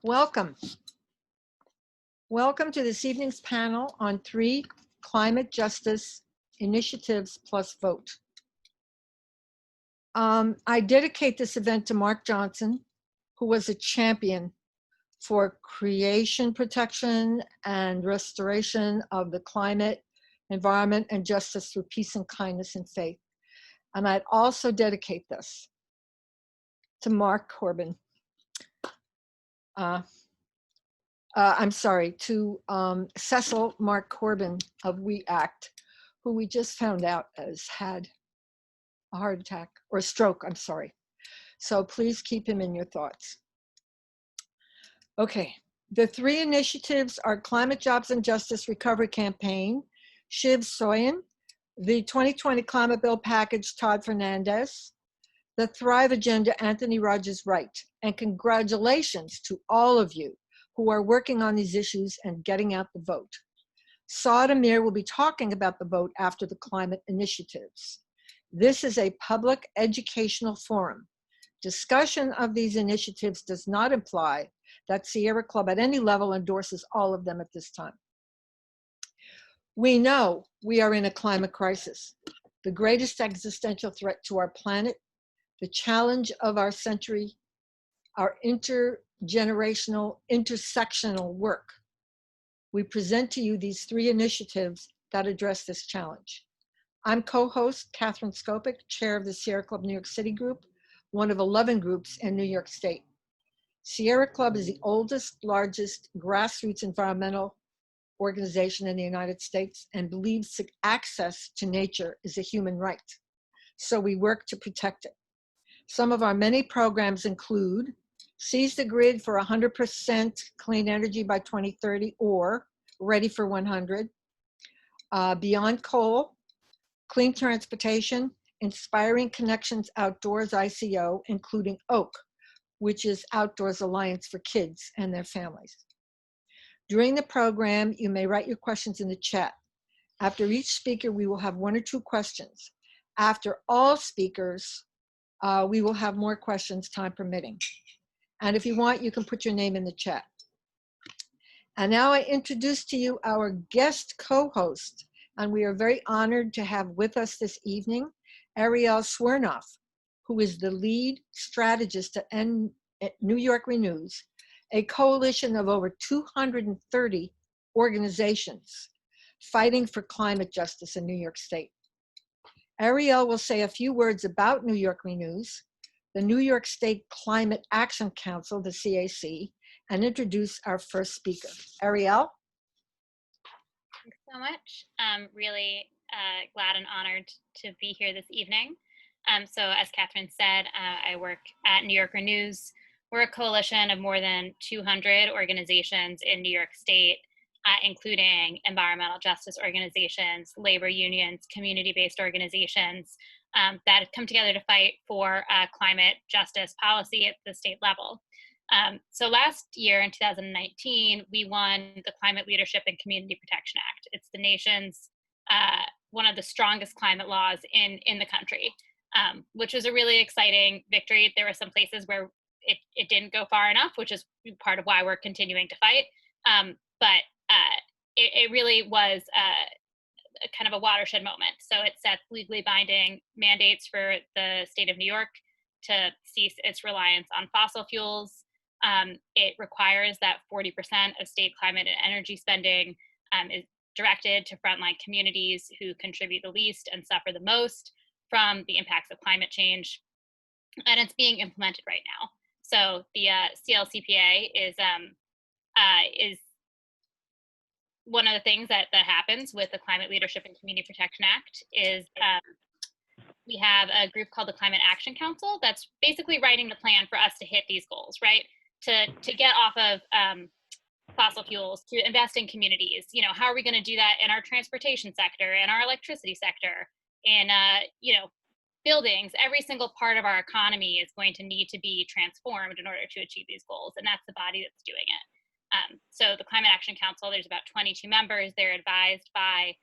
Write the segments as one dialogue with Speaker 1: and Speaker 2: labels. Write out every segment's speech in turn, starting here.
Speaker 1: Welcome. Welcome to this evening's panel on 3 climate justice initiatives plus vote. I dedicate this event to Mark Johnson, who was a champion for creation, protection, and restoration of the climate, environment, and justice through peace and kindness and faith. And I'd also dedicate this to Mark Corbin. To Cecil Mark Corbin of EART, who we just found out has had a heart attack or a stroke, I'm sorry. So please keep him in your thoughts. Okay, the 3 initiatives are Climate Jobs and Justice Recovery Campaign, Shiv Soin, the 2020 Climate Bill Package, Todd Fernandez, the Thrive Agenda, Anthony Rogers-Wright, and congratulations to all of you who are working on these issues and getting out the vote. Saad Amer will be talking about the vote after the climate initiatives. This is a public educational forum. Discussion of these initiatives does not imply that Sierra Club at any level endorses all of them at this time. We know we are in a climate crisis, the greatest existential threat to our planet, the challenge of our century, our intergenerational, intersectional work. We present to you these 3 initiatives that address this challenge. I'm co-host Catherine Skopik, chair of the Sierra Club New York City group, one of 11 groups in New York State. Sierra Club is the oldest, largest grassroots environmental organization in the United States and believes access to nature is a human right. So we work to protect it. Some of our many programs include Seize the Grid for 100% clean energy by 2030 or Ready for 100, Beyond Coal, Clean Transportation, Inspiring Connections Outdoors ICO, including OAK, which is Outdoors Alliance for Kids and their families. During the program, you may write your questions in the chat. After each speaker, we will have 1 or 2 questions. After all speakers, we will have more questions, time permitting. And if you want, you can put your name in the chat. And now I introduce to you our guest co-host, and we are very honored to have with us this evening, Ariel Swernoff, who is the lead strategist at New York Renews, a coalition of over 230 organizations fighting for climate justice in New York State. Ariel will say a few words about New York Renews, the New York State Climate Action Council, the CAC, and introduce our first speaker. Ariel?
Speaker 2: Thanks so much. I'm really glad and honored to be here this evening. So as Catherine said, I work at New York Renews. We're a coalition of more than 200 organizations in New York State, including environmental justice organizations, labor unions, community-based organizations that have come together to fight for climate justice policy at the state level. So last year in 2019, we won the Climate Leadership and Community Protection Act. It's the nation's one of the strongest climate laws in the country, which was a really exciting victory. There were some places where it didn't go far enough, which is part of why we're continuing to fight. But it really was a kind of a watershed moment. So it sets legally binding mandates for the state of New York to cease its reliance on fossil fuels. It requires that 40% of state climate and energy spending is directed to frontline communities who contribute the least and suffer the most from the impacts of climate change. And it's being implemented right now. So the CLCPA is one of the things that happens with the Climate Leadership and Community Protection Act is we have a group called the Climate Action Council that's basically writing the plan for us to hit these goals, right? To get off of fossil fuels, to invest in communities. You know, how are we going to do that in our transportation sector, in our electricity sector, in buildings? Every single part of our economy is going to need to be transformed in order to achieve these goals, and that's the body that's doing it. So the Climate Action Council, there's about 22 members. They're advised by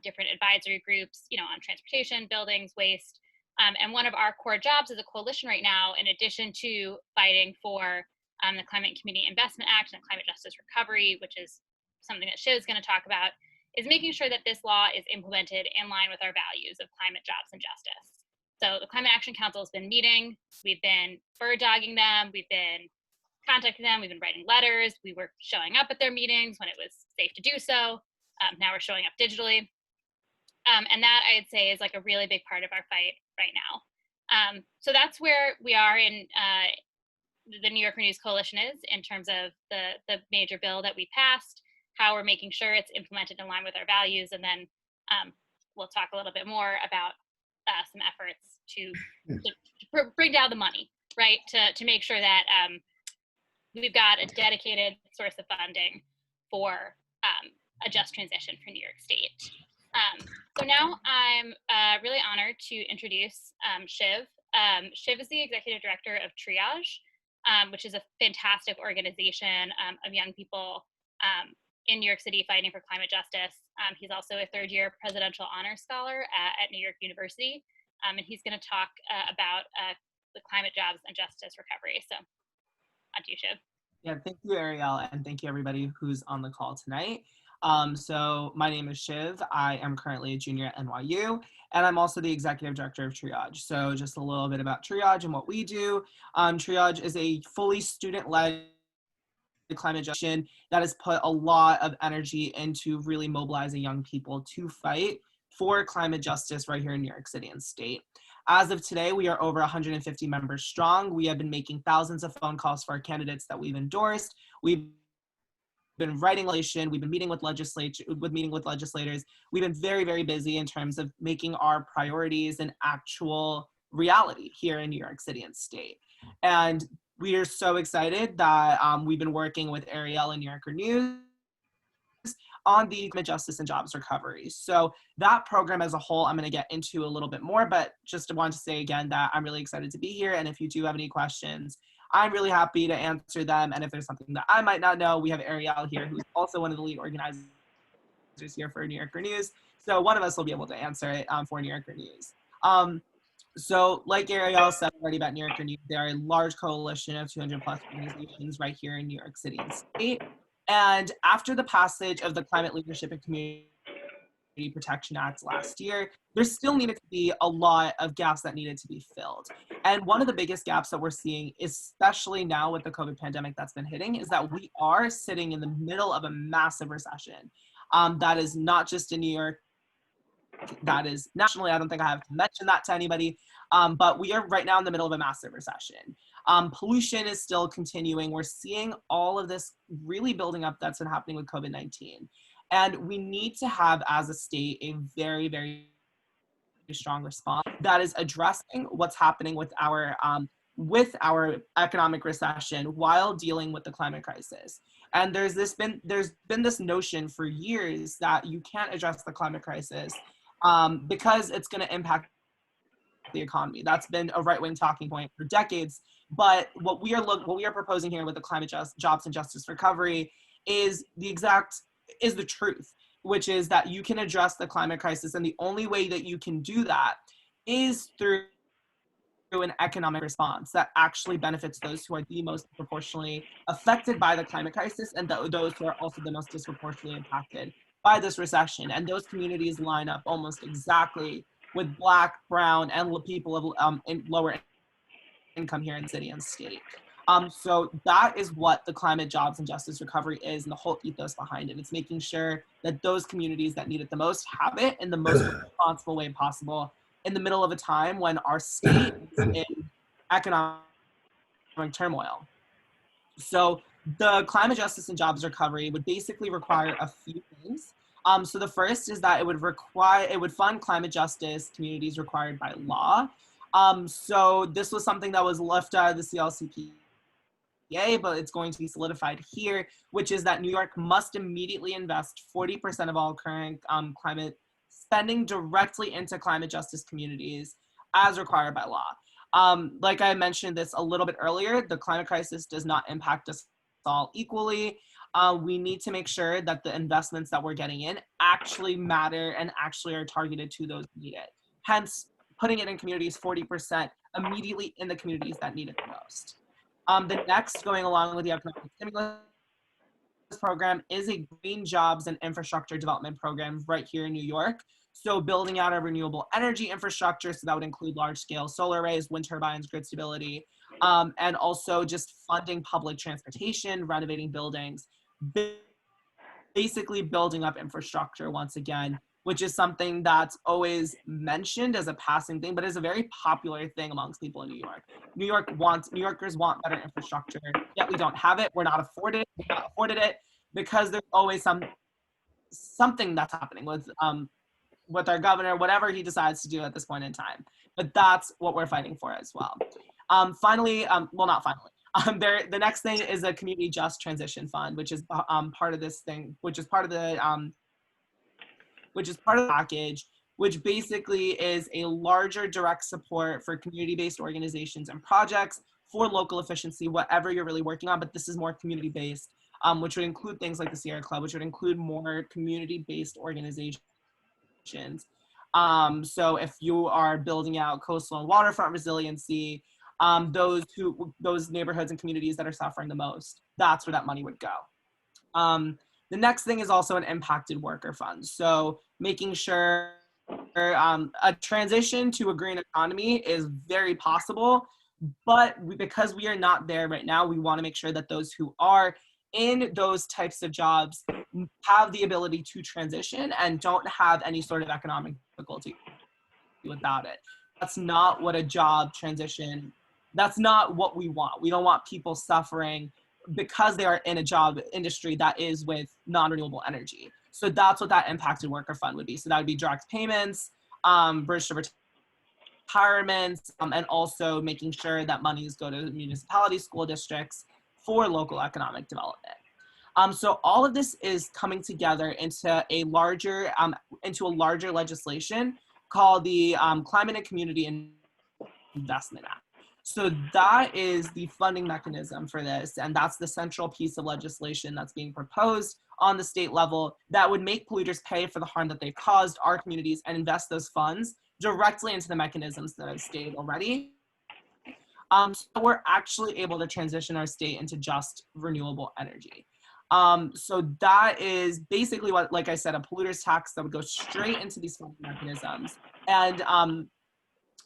Speaker 2: different advisory groups, on transportation, buildings, waste. And one of our core jobs as a coalition right now, in addition to fighting for the Climate and Community Investment Act and Climate Justice Recovery, which is something that Shiv is going to talk about, is making sure that this law is implemented in line with our values of climate, jobs, and justice. So the Climate Action Council has been meeting. We've been bird dogging them. We've been contacting them. We've been writing letters. We were showing up at their meetings when it was safe to do so. Now we're showing up digitally. And that, I'd say, is like a really big part of our fight right now. So that's where we are in the New York Renews Coalition is in terms of the major bill that we passed, how we're making sure it's implemented in line with our values, and then we'll talk a little bit more about some efforts to bring down the money, right, to make sure that we've got a dedicated source of funding for a just transition for New York State. So now I'm really honored to introduce Shiv. Shiv is the executive director of TREEage, which is a fantastic organization of young people in New York City fighting for climate justice. He's also a third-year presidential honor scholar at New York University, and he's going to talk about the climate, jobs, and justice recovery. So on to you, Shiv.
Speaker 3: Yeah, thank you, Ariel, and thank you everybody who's on the call tonight. So my name is Shiv. I am currently a junior at NYU, and I'm also the executive director of TREEage. So just a little bit about TREEage and what we do. TREEage is a fully student-led climate justice that has put a lot of energy into really mobilizing young people to fight for climate justice right here in New York City and state. As of today, we are over 150 members strong. We have been making thousands of phone calls for our candidates that we've endorsed. We've been writing legislation. We've been meeting with legislators. We've been very, very busy in terms of making our priorities an actual reality here in New York City and state. And we are so excited that we've been working with Ariel and New Yorker News on the climate justice and jobs recovery. So that program as a whole, I'm going to get into a little bit more, but just want to say again that I'm really excited to be here. And if you do have any questions, I'm really happy to answer them. And if there's something that I might not know, we have Ariel here, who's also one of the lead organizers here for New Yorker News. So one of us will be able to answer it for New Yorker News. So like Ariel said already about New Yorker News, they are a large coalition of 200 plus organizations right here in New York City and state. And after the passage of the Climate Leadership and Community Protection Act last year, there still needed to be a lot of gaps that needed to be filled. And one of the biggest gaps that we're seeing, especially now with the COVID pandemic that's been hitting, is that we are sitting in the middle of a massive recession. That is not just in New York, that is nationally. I don't think I have to mention that to anybody, but we are right now in the middle of a massive recession. Pollution is still continuing. We're seeing all of this really building up that's been happening with COVID-19. And we need to have, as a state, a very, very strong response that is addressing what's happening with our economic recession while dealing with the climate crisis. And there's been this notion for years that you can't address the climate crisis because it's going to impact the economy. That's been a right-wing talking point for decades. But what we are proposing here with the climate jobs and justice recovery is the truth, which is that you can address the climate crisis, and the only way that you can do that is through an economic response that actually benefits those who are the most proportionally affected by the climate crisis, and those who are also the most disproportionately impacted by this recession. And those communities line up almost exactly with Black, Brown, and people of in lower income here in the city and state. So that is what the climate jobs and justice recovery is, and the whole ethos behind it. It's making sure that those communities that need it the most have it in the most responsible way possible in the middle of a time when our state is in economic turmoil. So the climate justice and jobs recovery would basically require a few things. So the first is that it would fund climate justice communities required by law. So this was something that was left out of the CLCPA, but it's going to be solidified here, which is that New York must immediately invest 40% of all current climate spending directly into climate justice communities as required by law. Like I mentioned this a little bit earlier, the climate crisis does not impact us all equally. We need to make sure that the investments that we're getting in actually matter and actually are targeted to those who need it. Hence, putting it in communities 40% immediately in the communities that need it the most. The next, going along with the economic stimulus program, is a green jobs and infrastructure development program right here in New York. So building out a renewable energy infrastructure, so that would include large-scale solar arrays, wind turbines, grid stability, and also just funding public transportation, renovating buildings, basically building up infrastructure once again, which is something that's always mentioned as a passing thing, but is a very popular thing amongst people in New York. New Yorkers want better infrastructure, yet we don't have it. We're not afforded it because there's always something that's happening with our governor, whatever he decides to do at this point in time. But that's what we're fighting for as well. The next thing is a community just transition fund, which is part of this thing, which is part of the package, which basically is a larger direct support for community-based organizations and projects for local efficiency, whatever you're really working on. But this is more community-based, which would include things like the Sierra Club, which would include more community-based organizations. So if you are building out coastal and waterfront resiliency, those neighborhoods and communities that are suffering the most, that's where that money would go. The next thing is also an impacted worker fund. So making sure a transition to a green economy is very possible, but because we are not there right now, we want to make sure that those who are in those types of jobs have the ability to transition and don't have any sort of economic difficulty without it. That's not what a job transition, that's not what we want. We don't want people suffering because they are in a job industry that is with non-renewable energy. So that's what that impacted worker fund would be. So that would be direct payments, bridge to retirement, and also making sure that monies go to municipalities, school districts for local economic development. So all of this is coming together into a larger legislation called the Climate and Community Investment Act. So that is the funding mechanism for this, and that's the central piece of legislation that's being proposed on the state level that would make polluters pay for the harm that they've caused our communities and invest those funds directly into the mechanisms that I've stated already. So we're actually able to transition our state into just renewable energy. So that is basically what, like I said, a polluter's tax that would go straight into these funding mechanisms. And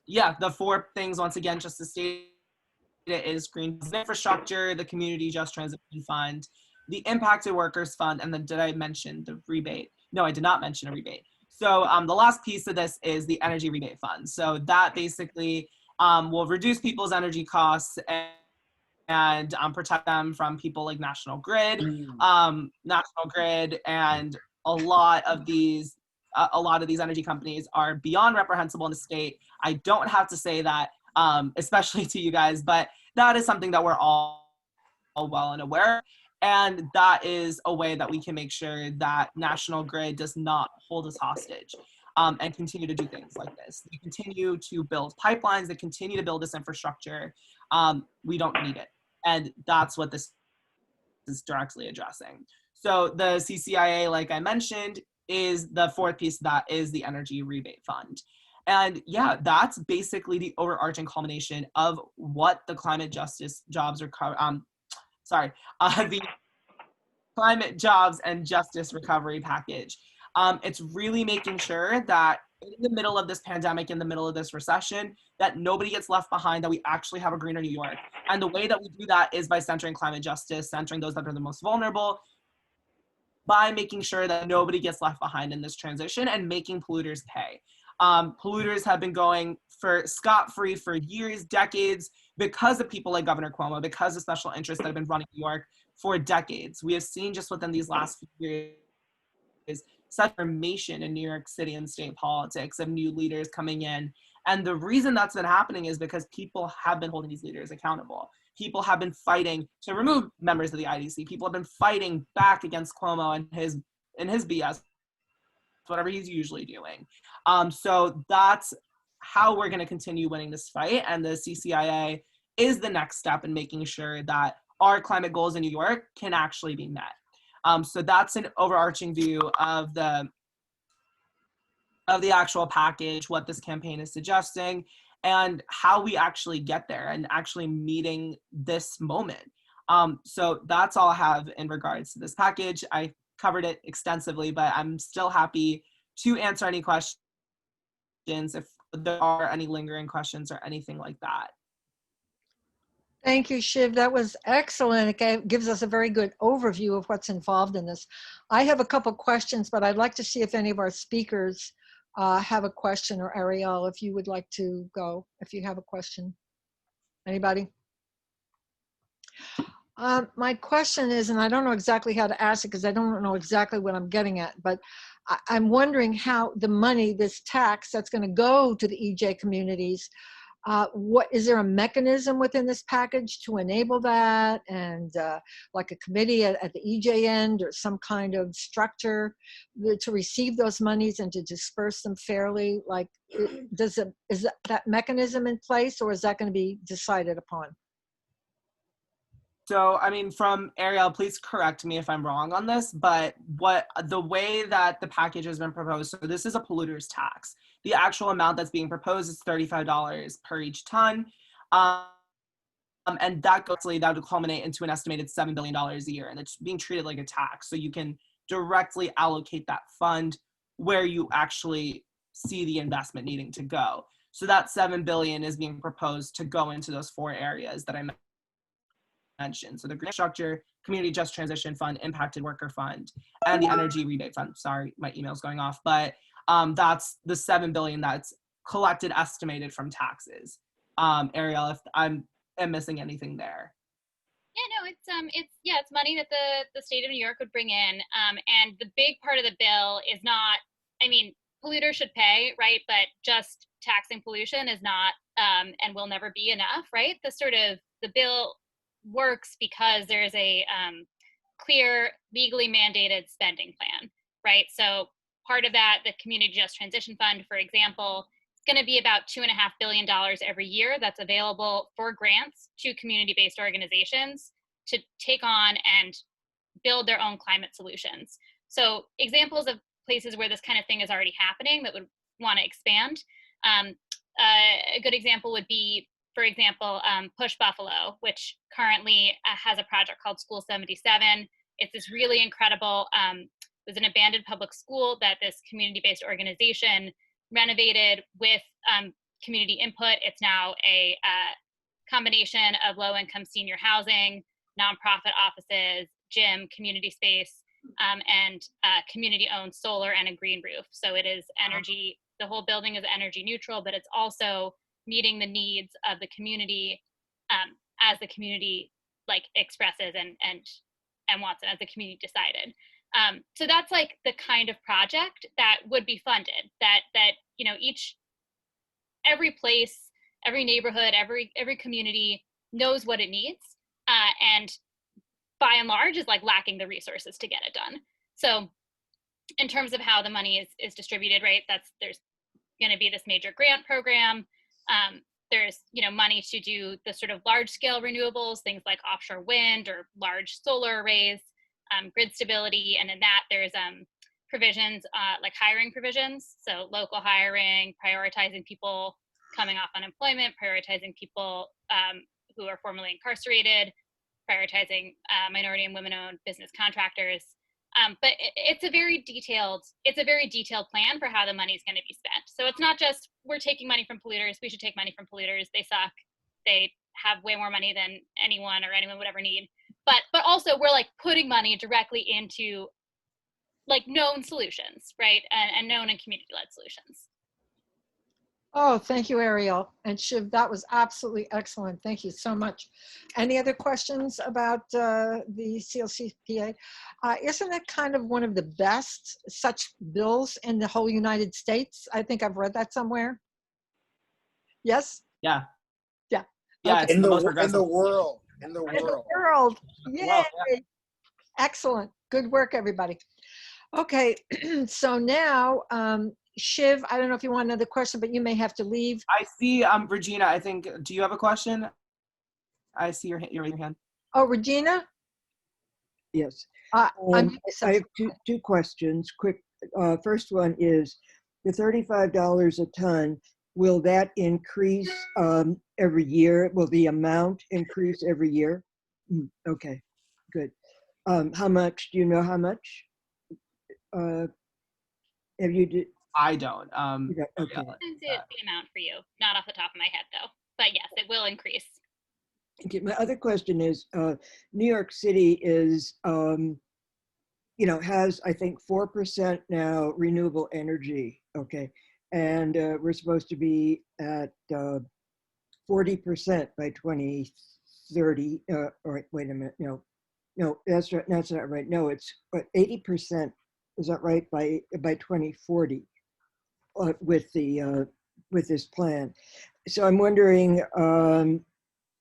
Speaker 3: yeah, the four things, once again, just to state it, is green infrastructure, the community just transition fund, the impacted workers fund, and then did I mention the rebate? No, I did not mention a rebate. So the last piece of this is the energy rebate fund. So that basically will reduce people's energy costs and protect them from people like National Grid, and a lot of these energy companies are beyond reprehensible in the state. I don't have to say that, especially to you guys, but that is something that we're all well and aware. And that is a way that we can make sure that National Grid does not hold us hostage and continue to do things like this. They continue to build pipelines, they continue to build this infrastructure. We don't need it. And that's what this is directly addressing. So the CCIA, like I mentioned, is the fourth piece that is the energy rebate fund. And yeah, that's basically the overarching culmination of what the climate justice jobs the climate jobs and justice recovery package. It's really making sure that in the middle of this pandemic, in the middle of this recession, that nobody gets left behind, that we actually have a greener New York. And the way that we do that is by centering climate justice, centering those that are the most vulnerable, by making sure that nobody gets left behind in this transition and making polluters pay. Polluters have been going for scot-free for years, decades, because of people like Governor Cuomo, because of special interests that have been running New York for decades. We have seen just within these last few years such formation in New York City and state politics of new leaders coming in. And the reason that's been happening is because people have been holding these leaders accountable. People have been fighting to remove members of the IDC. People have been fighting back against Cuomo and his BS, whatever he's usually doing. So that's how we're going to continue winning this fight. And the CCIA is the next step in making sure that our climate goals in New York can actually be met. So that's an overarching view of the actual package, what this campaign is suggesting. and how we actually get there and actually meeting this moment. So that's all I have in regards to this package. I covered it extensively, but I'm still happy to answer any questions if there are any lingering questions or anything like that.
Speaker 1: Thank you, Shiv. That was excellent. It gives us a very good overview of what's involved in this. I have a couple questions, but I'd like to see if any of our speakers have a question, or Ariel, if you would like to go, if you have a question. Anybody? My question is, and I don't know exactly how to ask it because I don't know exactly what I'm getting at, but I'm wondering how the money, this tax that's going to go to the EJ communities, what is there a mechanism within this package to enable that, and like a committee at the EJ end, or some kind of structure to receive those monies and to disperse them fairly? Like, is that mechanism in place, or is that going to be decided upon?
Speaker 3: So, I mean, from Ariel, please correct me if I'm wrong on this, but the way that the package has been proposed, so this is a polluter's tax. The actual amount that's being proposed is $35 per each ton. And that would culminate into an estimated $7 billion a year, and it's being treated like a tax. So you can directly allocate that fund where you actually see the investment needing to go. So that $7 billion is being proposed to go into those 4 areas that I mentioned. So the green structure, community just transition fund, impacted worker fund, and the energy rebate fund. Sorry, my email's going off, but that's the $7 billion that's collected, estimated from taxes. Ariel, if I'm missing anything there.
Speaker 2: Yeah, no, it's money that the state of New York would bring in. And the big part of the bill is not, I mean, polluters should pay, right? But just taxing pollution is not and will never be enough, right? The bill works because there's a clear, legally mandated spending plan, right? So part of that, the Community Just Transition Fund, for example, is going to be about $2.5 billion every year that's available for grants to community-based organizations to take on and build their own climate solutions. So examples of places where this kind of thing is already happening that would want to expand. A good example would be, for example, Push Buffalo, which currently has a project called School 77. It's this really incredible, it was an abandoned public school that this community-based organization renovated with community input. It's now a combination of low-income senior housing, nonprofit offices, gym, community space, and community-owned solar and a green roof. So it is energy, the whole building is energy neutral, but it's also meeting the needs of the community as the community like expresses and wants it, as the community decided. So that's like the kind of project that would be funded, that you know, every place, every neighborhood, every community knows what it needs, and by and large is like lacking the resources to get it done. So in terms of how the money is distributed, right, there's going to be this major grant program. There's, you know, money to do the sort of large scale renewables, things like offshore wind or large solar arrays, grid stability. And in that there's provisions like hiring provisions. So local hiring, prioritizing people coming off unemployment, prioritizing people who are formerly incarcerated, prioritizing minority and women-owned business contractors. But it's a very detailed plan for how the money is going to be spent. So it's not just we're taking money from polluters. We should take money from polluters. They suck. They have way more money than anyone would ever need. But also we're like putting money directly into like known solutions, right? And known and community-led solutions.
Speaker 1: Oh, thank you, Ariel. And Shiv, that was absolutely excellent. Thank you so much. Any other questions about the CLCPA? Isn't it kind of one of the best such bills in the whole United States? I think I've read that somewhere. Yes?
Speaker 3: Yeah.
Speaker 1: Yeah.
Speaker 3: Yeah,
Speaker 1: Okay.
Speaker 3: it's the most progressive.
Speaker 4: In the world.
Speaker 1: Yay.
Speaker 3: Well, yeah.
Speaker 1: Excellent. Good work, everybody. Okay, so now, Shiv, I don't know if you want another question, but you may have to leave.
Speaker 3: I see, Regina, I think, do you have a question? I see you're raising your hand.
Speaker 1: Oh, Regina?
Speaker 5: Yes.
Speaker 1: I
Speaker 5: have two questions. Quick. First one is the $35 a ton. will that increase every year? Will the amount increase every year? Okay, good. How much? Do you know how much? Have you?
Speaker 3: I don't.
Speaker 5: Okay.
Speaker 2: The amount for you, not off the top of my head though, but yes, it will increase.
Speaker 5: Okay, my other question is, New York City is, has, I think, 4% now renewable energy, okay? And we're supposed to be at 40% by 2030, or wait a minute, no, that's right, that's not right. No, it's 80%, is that right, by 2040 with this plan. So I'm wondering,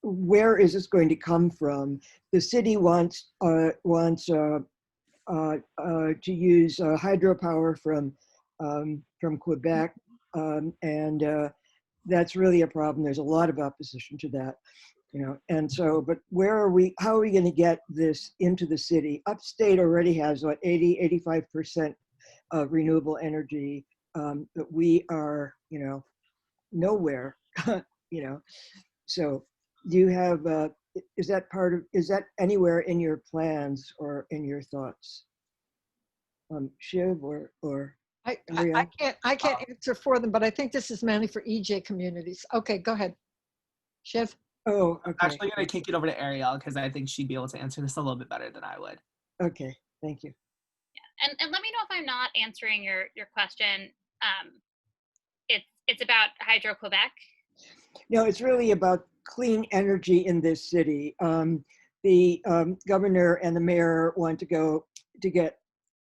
Speaker 5: where is this going to come from? The city wants to use hydropower from Quebec, and that's really a problem. There's a lot of opposition to that, and so, but how are we going to get this into the city? Upstate already has what, 85% of renewable energy, but we are, nowhere, so do you have, is that anywhere in your plans or in your thoughts? Shiv or
Speaker 1: I can't answer for them, but I think this is mainly for EJ communities. Okay, go ahead. Shiv?
Speaker 5: Oh, okay.
Speaker 3: I'm actually going to kick it over to Ariel because I think she'd be able to answer this a little bit better than I would.
Speaker 5: Okay, thank you.
Speaker 2: Yeah. And let me know if I'm not answering your question. It's about Hydro-Quebec.
Speaker 5: No, it's really about clean energy in this city. The governor and the mayor want to get,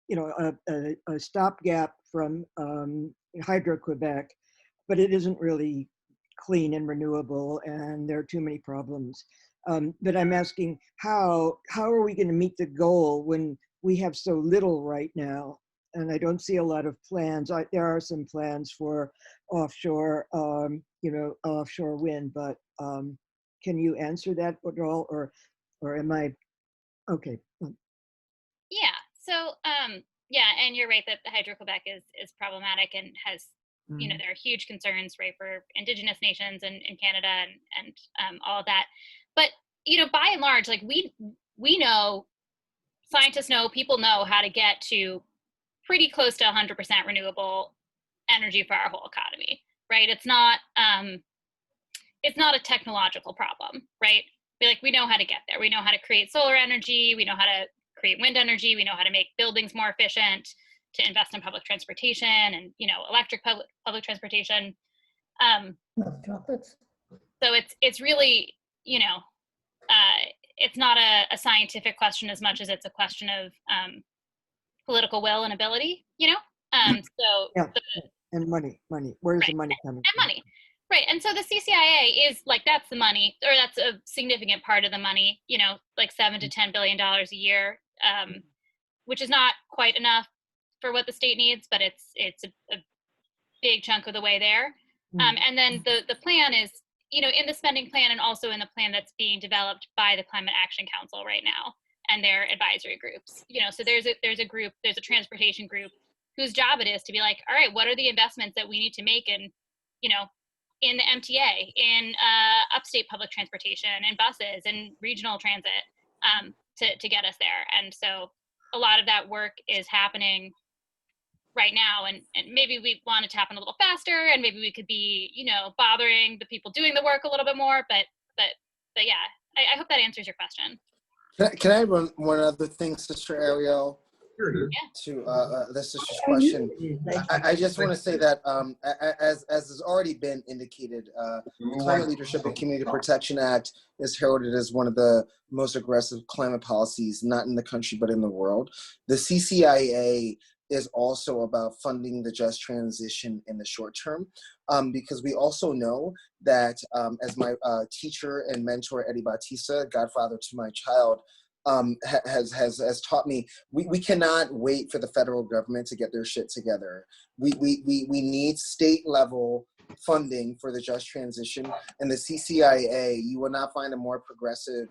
Speaker 5: a stopgap from Hydro-Quebec, but it isn't really clean and renewable, and there are too many problems. But I'm asking, how are we going to meet the goal when we have so little right now? And I don't see a lot of plans. There are some plans for offshore, offshore wind, but can you answer that at all, or am I okay?
Speaker 2: Yeah. So yeah, and you're right that Hydro-Quebec is problematic and has, there are huge concerns, right, for Indigenous nations in Canada and all of that. But by and large, like we know, scientists know, people know how to get to pretty close to 100% renewable energy for our whole economy, right? It's not a technological problem, right? We know how to get there. We know how to create solar energy. We know how to create wind energy. We know how to make buildings more efficient, to invest in public transportation and, electric public transportation. So it's really, it's not a scientific question as much as it's a question of political will and ability, So
Speaker 5: yeah, and money. Where's the money coming from?
Speaker 2: And money, right? And so the CCIA is that's the money, or that's a significant part of the money. Like $7 to $10 billion a year, which is not quite enough for what the state needs, but it's a big chunk of the way there. And then the plan is, in the spending plan and also in the plan that's being developed by the Climate Action Council right now and their advisory groups. So there's a transportation group whose job it is to be like, all right, what are the investments that we need to make in the MTA, in upstate public transportation, and buses, and regional transit to get us there. And so a lot of that work is happening right now, and maybe we want it to happen a little faster, and maybe we could be, bothering the people doing the work a little bit more, but yeah, I hope that answers your question.
Speaker 4: Can I run one other thing, Sister Ariel?
Speaker 2: Yeah.
Speaker 4: To this sister's question, I just want to say that as has already been indicated, the Climate Leadership and Community Protection Act is heralded as one of the most aggressive climate policies, not in the country but in the world. The CCIA is also about funding the just transition in the short term, because we also know that, as my teacher and mentor Eddie Bautista, godfather to my child, has taught me, we cannot wait for the federal government to get their shit together. We need state level funding for the just transition, and the CCIA, you will not find a more progressive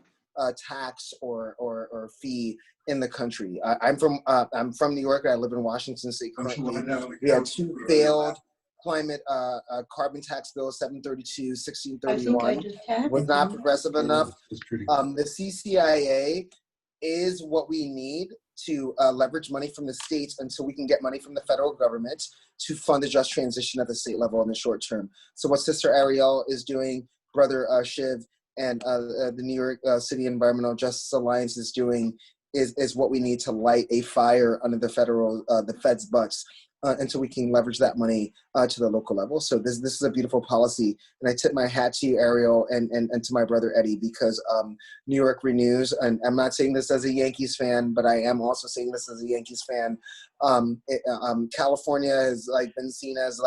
Speaker 4: tax or fee in the country. I'm from New York. I live in Washington State currently. We had two failed climate carbon tax bill 732,
Speaker 6: I think I
Speaker 4: 1631
Speaker 6: just had
Speaker 4: was
Speaker 6: it.
Speaker 4: not
Speaker 6: didn't I?
Speaker 4: progressive enough. The CCIA is what we need to leverage money from the states until we can get money from the federal government to fund the just transition at the state level in the short term. So what Sister Ariel is doing, Brother Shiv, and the New York City Environmental Justice Alliance is doing is what we need to light a fire under the the Fed's butts until we can leverage that money to the local level. So this is a beautiful policy. And I tip my hat to you, Ariel, and to my brother Eddie, because New York renews, and I'm not saying this as a Yankees fan, but I am also saying this as a Yankees fan. California has been seen as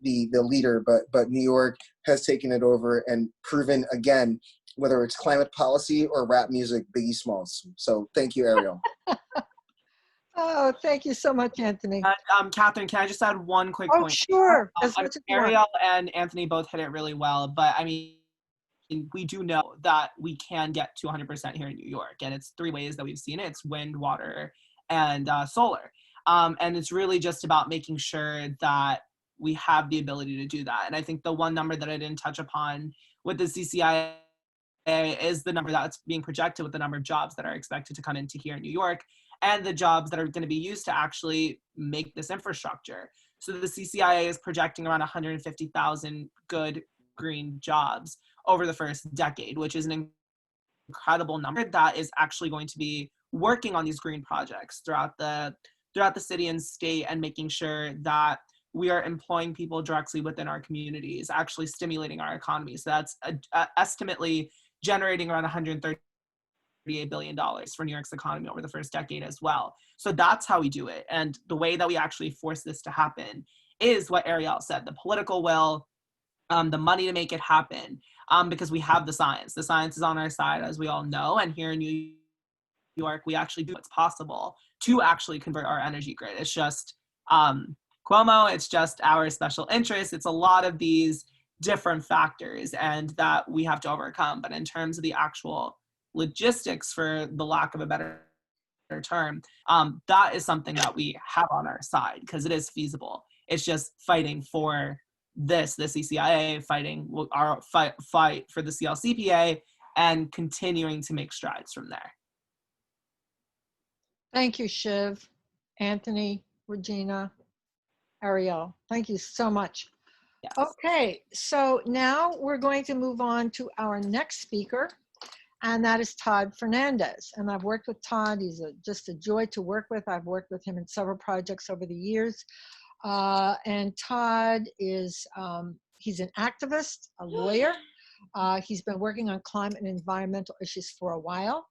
Speaker 4: the leader, but New York has taken it over and proven again, whether it's climate policy or rap music, Biggie Smalls. So thank you, Ariel.
Speaker 1: Oh, thank you so much, Anthony.
Speaker 3: Catherine, can I just add one quick
Speaker 1: Oh,
Speaker 3: point?
Speaker 1: sure. As much as you want.
Speaker 3: Ariel and Anthony both hit it really well, but I mean, we do know that we can get to 100% here in New York, and it's three ways that we've seen it. It's wind, water, and solar. And it's really just about making sure that we have the ability to do that. And I think the one number that I didn't touch upon with the CCIA is the number that's being projected with the number of jobs that are expected to come into here in New York, and the jobs that are going to be used to actually make this infrastructure. So the CCIA is projecting around 150,000 good green jobs over the first decade, which is an incredible number that is actually going to be working on these green projects throughout the city and state, and making sure that we are employing people directly within our communities, actually stimulating our economy. So that's estimately generating around $138 billion for New York's economy over the first decade as well. So that's how we do it. And the way that we actually force this to happen is what Ariel said, the political will, the money to make it happen, because we have the science. The science is on our side, as we all know. And here in New York, we actually do what's possible to actually convert our energy grid. It's just Cuomo, it's just our special interest. It's a lot of these different factors and that we have to overcome. But in terms of the actual logistics, for the lack of a better term, that is something that we have on our side because it is feasible. It's just fighting for the CCIA, fighting our fight for the CLCPA, and continuing to make strides from there.
Speaker 1: Thank you, Shiv, Anthony, Regina, Ariel. Thank you so much.
Speaker 3: Yes.
Speaker 1: Okay, so now we're going to move on to our next speaker, and that is Todd Fernandez. And I've worked with Todd. He's just a joy to work with. I've worked with him in several projects over the years. And Todd is, he's an activist, a lawyer. He's been working on climate and environmental issues for a while,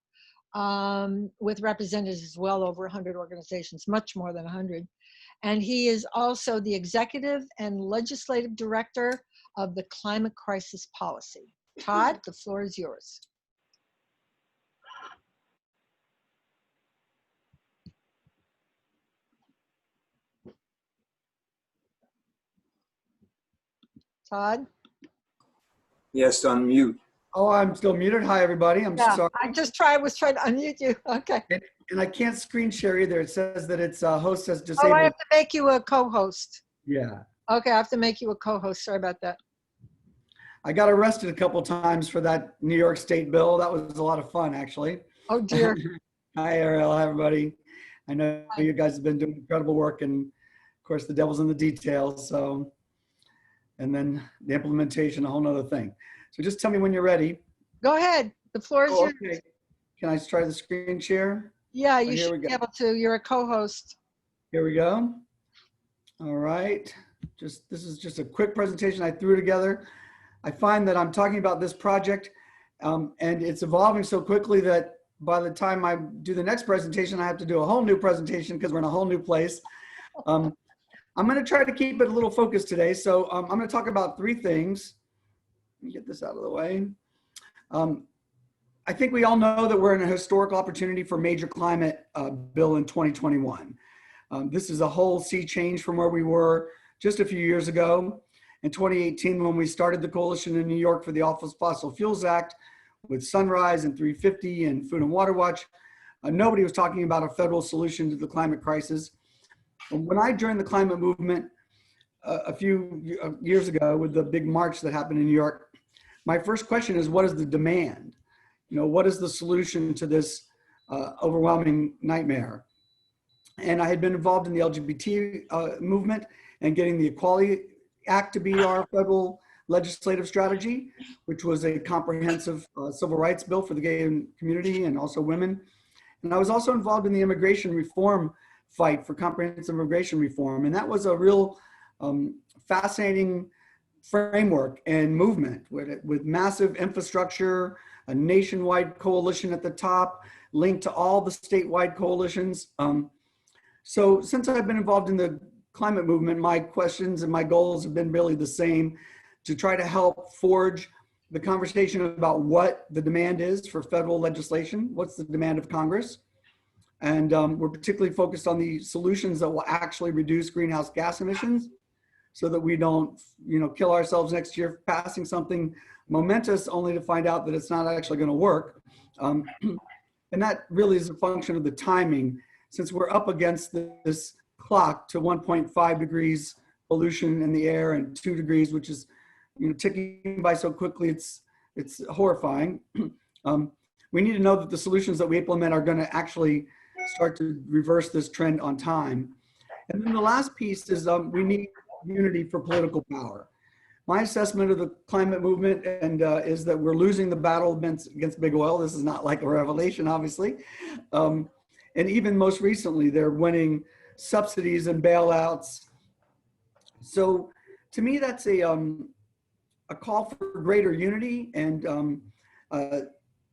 Speaker 1: with representatives as well over 100 organizations, much more than 100. And he is also the executive and legislative director of the Climate Crisis Policy. Todd, the floor is yours. Todd?
Speaker 7: Yes, unmute.
Speaker 8: Oh, I'm still muted. Hi, everybody. I'm sorry.
Speaker 1: I was trying to unmute you. Okay.
Speaker 8: And I can't screen share either. It says that it's host says
Speaker 1: Oh,
Speaker 8: disabled.
Speaker 1: I have to make you a co-host.
Speaker 8: Yeah.
Speaker 1: Okay, I have to make you a co-host. Sorry about that.
Speaker 8: I got arrested a couple times for that New York State bill. That was a lot of fun, actually.
Speaker 1: Oh, dear.
Speaker 8: Hi, Ariel. Hi, everybody. I know you guys have been doing incredible work, and of course, the devil's in the details. So, and then the implementation, a whole nother thing. So just tell me when you're ready.
Speaker 1: Go ahead. The floor is yours.
Speaker 8: Okay. Can I try the screen share?
Speaker 1: Yeah,
Speaker 8: Oh,
Speaker 1: you
Speaker 8: here
Speaker 1: should
Speaker 8: we
Speaker 1: be
Speaker 8: go.
Speaker 1: able to. You're a co-host.
Speaker 8: Here we go. All right. This is just a quick presentation I threw together. I find that I'm talking about this project and it's evolving so quickly that by the time I do the next presentation, I have to do a whole new presentation because we're in a whole new place. I'm going to try to keep it a little focused today. So I'm going to talk about three things. Let me get this out of the way. I think we all know that we're in a historical opportunity for major climate bill in 2021. This is a whole sea change from where we were just a few years ago. In 2018, when we started the coalition in New York for the Fossil Fuels Act with Sunrise and 350 and Food and Water Watch, nobody was talking about a federal solution to the climate crisis. When I joined the climate movement, a few years ago with the big march that happened in New York, my first question is, what is the demand? What is the solution to this overwhelming nightmare? And I had been involved in the LGBT movement and getting the Equality Act to be our federal legislative strategy, which was a comprehensive civil rights bill for the gay community and also women. And I was also involved in the immigration reform fight for comprehensive immigration reform. And that was a real fascinating framework and movement with massive infrastructure, a nationwide coalition at the top, linked to all the statewide coalitions. So since I've been involved in the climate movement, my questions and my goals have been really the same, to try to help forge the conversation about what the demand is for federal legislation, what's the demand of Congress. And we're particularly focused on the solutions that will actually reduce greenhouse gas emissions so that we don't, kill ourselves next year passing something momentous only to find out that it's not actually going to work. And that really is a function of the timing, since we're up against this clock to 1.5 degrees pollution in the air and 2 degrees, which is ticking by so quickly, it's horrifying. We need to know that the solutions that we implement are going to actually start to reverse this trend on time. And then the last piece is we need unity for political power. My assessment of the climate movement is that we're losing the battle against big oil. This is not like a revelation, obviously. And even most recently, they're winning subsidies and bailouts. So to me, that's a call for greater unity and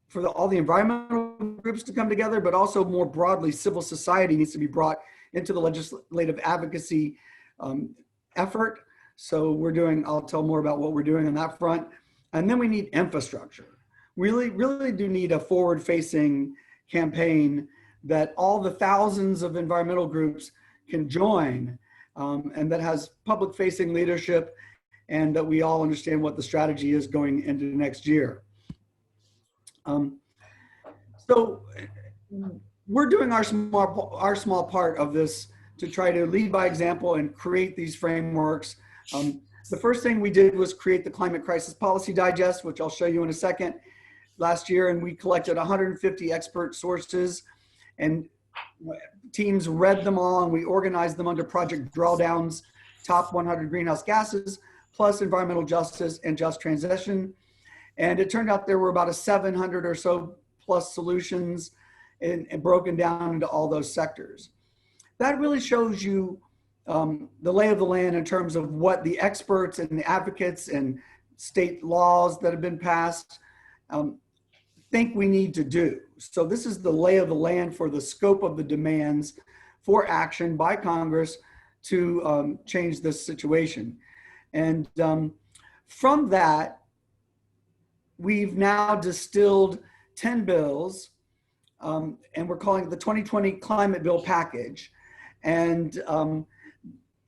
Speaker 8: for all the environmental groups to come together, but also more broadly, civil society needs to be brought into the legislative advocacy effort. So I'll tell more about what we're doing on that front. And then we need infrastructure. Really do need a forward-facing campaign that all the thousands of environmental groups can join, and that has public-facing leadership, and that we all understand what the strategy is going into next year. So we're doing our small part of this to try to lead by example and create these frameworks. The first thing we did was create the Climate Crisis Policy Digest, which I'll show you in a second, last year, and we collected 150 expert sources, and teams read them all, and we organized them under Project Drawdown's top 100 greenhouse gases, plus environmental justice and just transition. And it turned out there were about 700 or so plus solutions and broken down into all those sectors. That really shows you the lay of the land in terms of what the experts and the advocates and state laws that have been passed think we need to do. So this is the lay of the land for the scope of the demands for action by Congress to change this situation. And from that, we've now distilled 10 bills, and we're calling it the 2020 Climate Bill Package. And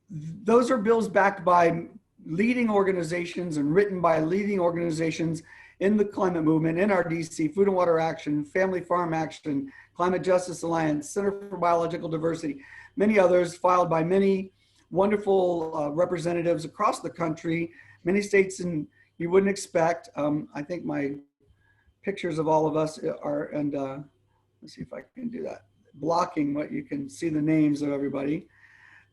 Speaker 8: those are bills backed by leading organizations and written by leading organizations in the climate movement, NRDC, Food and Water Action, Family Farm Action, Climate Justice Alliance, Center for Biological Diversity, many others, filed by many wonderful representatives across the country, many states and you wouldn't expect. I think my pictures of all of us are, and let's see if I can do that, blocking what you can see the names of everybody,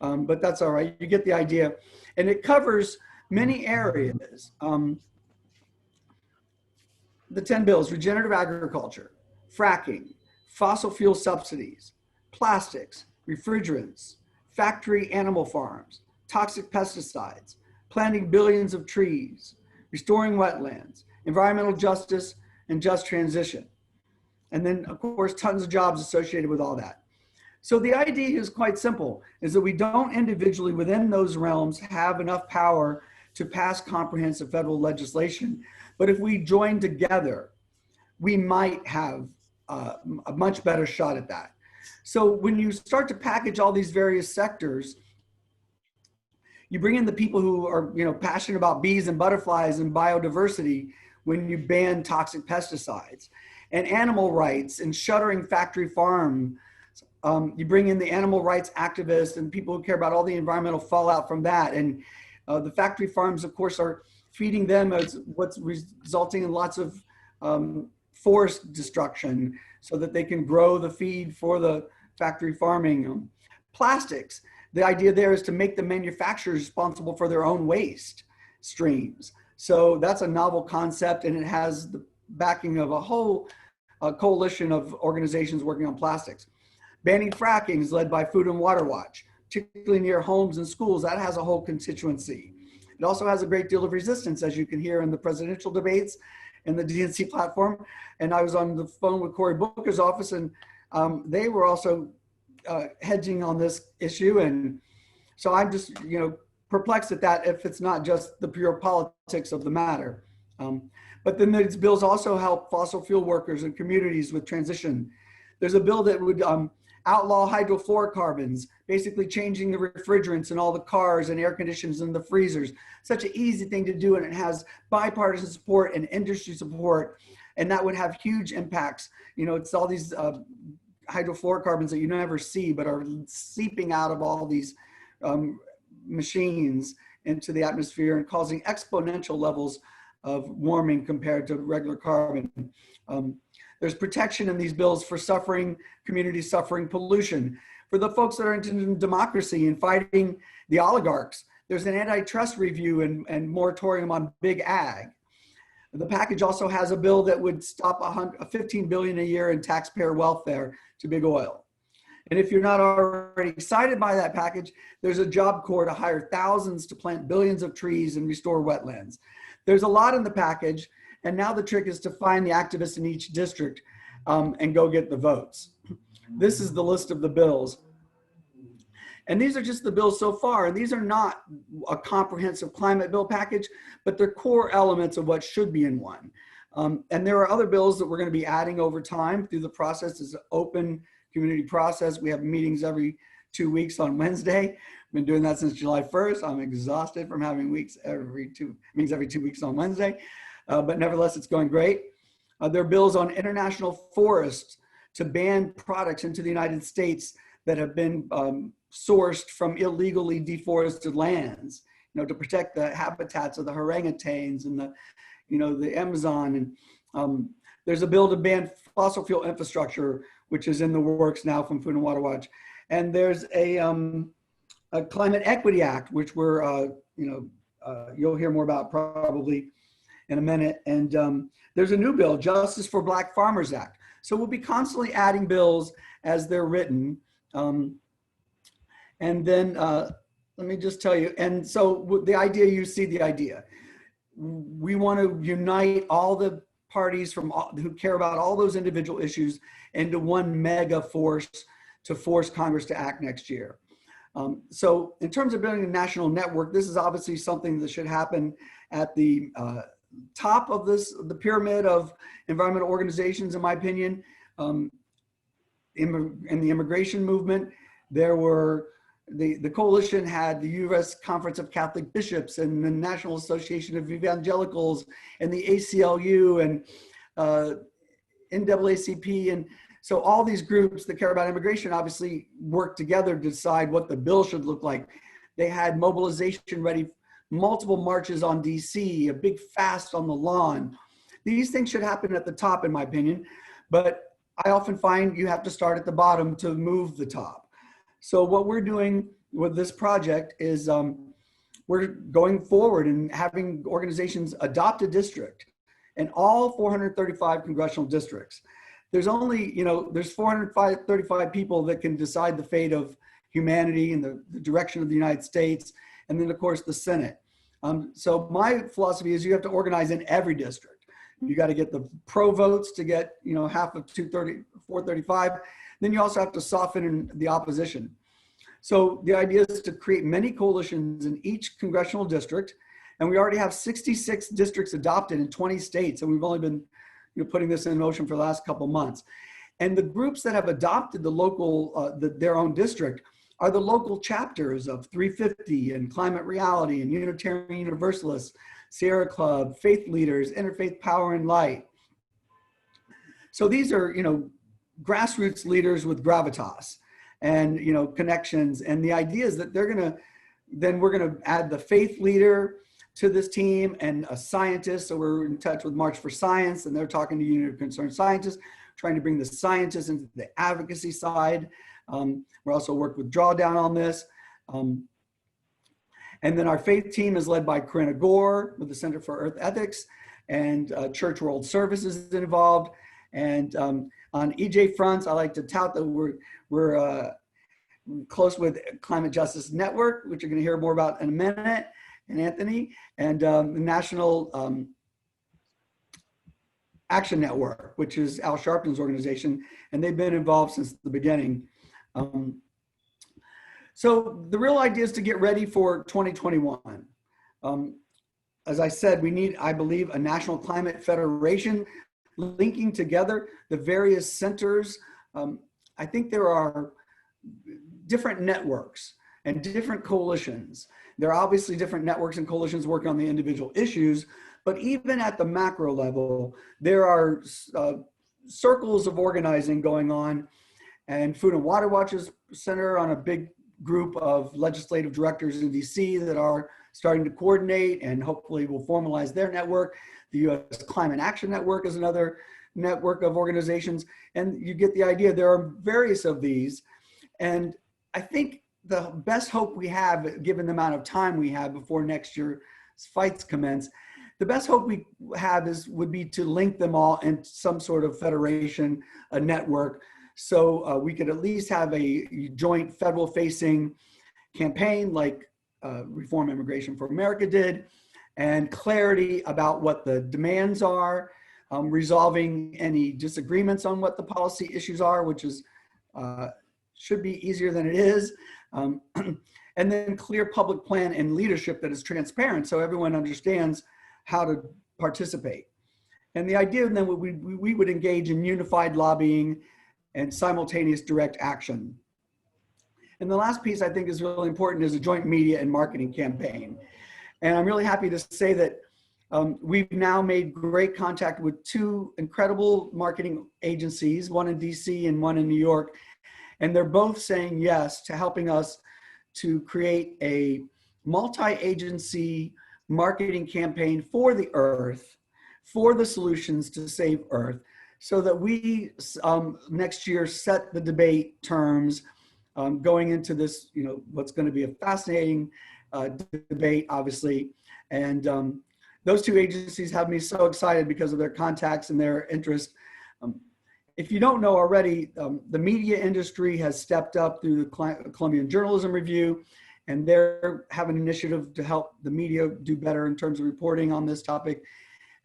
Speaker 8: but that's all right, you get the idea. And it covers many areas. The 10 bills: regenerative agriculture, fracking, fossil fuel subsidies, plastics, refrigerants, factory animal farms, toxic pesticides, planting billions of trees, restoring wetlands, environmental justice, and just transition. And then, of course, tons of jobs associated with all that. So the idea is quite simple, is that we don't individually within those realms have enough power to pass comprehensive federal legislation. But if we join together, we might have a much better shot at that. So when you start to package all these various sectors, you bring in the people who are passionate about bees and butterflies and biodiversity when you ban toxic pesticides, and animal rights and shuttering factory farm You bring in the animal rights activists and people who care about all the environmental fallout from that. And the factory farms, of course, are feeding them as what's resulting in lots of forest destruction so that they can grow the feed for the factory farming. Plastics, the idea there is to make the manufacturers responsible for their own waste streams. So that's a novel concept, and it has the backing of a whole coalition of organizations working on plastics. Banning fracking is led by Food and Water Watch, particularly near homes and schools. That has a whole constituency. It also has a great deal of resistance, as you can hear in the presidential debates and the DNC platform. And I was on the phone with Cory Booker's office, and they were also hedging on this issue. And so I'm just, perplexed at that if it's not just the pure politics of the matter. But then these bills also help fossil fuel workers and communities with transition. There's a bill that would outlaw hydrofluorocarbons, basically changing the refrigerants in all the cars and air conditioners and the freezers. Such an easy thing to do, and it has bipartisan support and industry support, and that would have huge impacts. It's all these hydrofluorocarbons that you never see but are seeping out of all these machines into the atmosphere and causing exponential levels of warming compared to regular carbon. There's protection in these bills for communities suffering pollution. For the folks that are interested in democracy and fighting the oligarchs, there's an antitrust review and moratorium on big ag. The package also has a bill that would stop $15 billion a year in taxpayer welfare to big oil. And if you're not already excited by that package, there's a Job Corps to hire thousands to plant billions of trees and restore wetlands. There's a lot in the package, and now the trick is to find the activists in each district and go get the votes. This is the list of the bills. And these are just the bills so far, and these are not a comprehensive climate bill package, but they're core elements of what should be in one. And there are other bills that we're going to be adding over time through the process. It's an open community process. We have meetings every 2 weeks on Wednesday. I've been doing that since July 1st. I'm exhausted from having meetings every 2 weeks on Wednesday, but nevertheless, it's going great. There are bills on international forests to ban products into the United States that have been sourced from illegally deforested lands, to protect the habitats of the orangutans and the Amazon. And there's a bill to ban fossil fuel infrastructure, which is in the works now from Food and Water Watch. And there's a Climate Equity Act, which you'll hear more about probably in a minute. And there's a new bill, Justice for Black Farmers Act. So we'll be constantly adding bills as they're written. And then let me just tell you, and so the idea, you see the idea. We want to unite all the parties who care about all those individual issues into one mega force to force Congress to act next year. So in terms of building a national network, this is obviously something that should happen at the top of the pyramid of environmental organizations, in my opinion. In the immigration movement, there were the coalition had the U.S. Conference of Catholic Bishops and the National Association of Evangelicals and the ACLU and NAACP. And so all these groups that care about immigration obviously work together to decide what the bill should look like. They had mobilization ready, multiple marches on DC, a big fast on the lawn. These things should happen at the top, in my opinion, but I often find you have to start at the bottom to move the top. So what we're doing with this project is we're going forward and having organizations adopt a district in all 435 congressional districts. There's only, there's 435 people that can decide the fate of humanity and the direction of the United States, and then of course the Senate. So my philosophy is you have to organize in every district. You got to get the pro votes to get, half of 435. Then you also have to soften in the opposition. So the idea is to create many coalitions in each congressional district. And we already have 66 districts adopted in 20 states. And we've only been putting this in motion for the last couple months. And the groups that have adopted the local, their own district are the local chapters of 350 and Climate Reality and Unitarian Universalists, Sierra Club, Faith Leaders, Interfaith Power and Light. So these are, grassroots leaders with gravitas and, you know, connections. And the idea is that we're gonna add the faith leader to this team and a scientist. So we're in touch with March for Science, and they're talking to Union of Concerned Scientists, trying to bring the scientists into the advocacy side. We're also worked with Drawdown on this. And then our faith team is led by Corinna Gore with the Center for Earth Ethics, and Church World Services is involved. And on EJ fronts, I like to tout that we're close with Climate Justice Network, which you're going to hear more about in a minute, and Anthony, and the National Action Network, which is Al Sharpton's organization, and they've been involved since the beginning. So the real idea is to get ready for 2021. As I said, we need, I believe, a National Climate Federation linking together the various centers. I think there are different networks and different coalitions. There are obviously different networks and coalitions working on the individual issues, but even at the macro level, there are circles of organizing going on, and Food and Water Watch's center on a big group of legislative directors in DC that are starting to coordinate and hopefully will formalize their network. The U.S. Climate Action Network is another network of organizations, and you get the idea. There are various of these, and I think the best hope we have, given the amount of time we have before next year's fights commence, the best hope we have would be to link them all in some sort of federation, a network, so we could at least have a joint federal facing campaign like Reform Immigration for America did, and clarity about what the demands are, resolving any disagreements on what the policy issues are, which is should be easier than it is. And then clear public plan and leadership that is transparent so everyone understands how to participate. And the idea then we would engage in unified lobbying and simultaneous direct action. And the last piece I think is really important is a joint media and marketing campaign. And I'm really happy to say that we've now made great contact with two incredible marketing agencies, one in DC and one in New York. And they're both saying yes to helping us to create a multi-agency marketing campaign for the Earth, for the solutions to save Earth, so that we next year set the debate terms going into this, you know, what's going to be a fascinating debate, obviously. And those two agencies have me so excited because of their contacts and their interest. If you don't know already, the media industry has stepped up through the Columbian Journalism Review, and they're having an initiative to help the media do better in terms of reporting on this topic.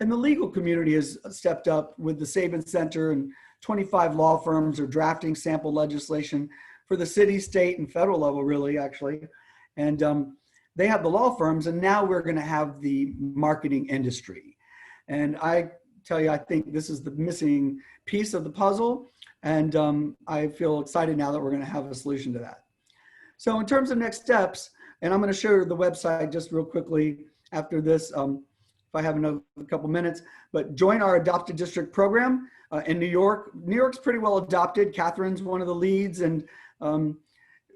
Speaker 8: And the legal community has stepped up with the Sabin Center, and 25 law firms are drafting sample legislation for the city, state, and federal level, really, actually. And they have the law firms, and now we're going to have the marketing industry. And I tell you, I think this is the missing piece of the puzzle, and I feel excited now that we're going to have a solution to that. So in terms of next steps, and I'm going to show you the website just real quickly after this, if I have another couple minutes, but join our adopted district program in New York. New York's pretty well adopted. Catherine's one of the leads, and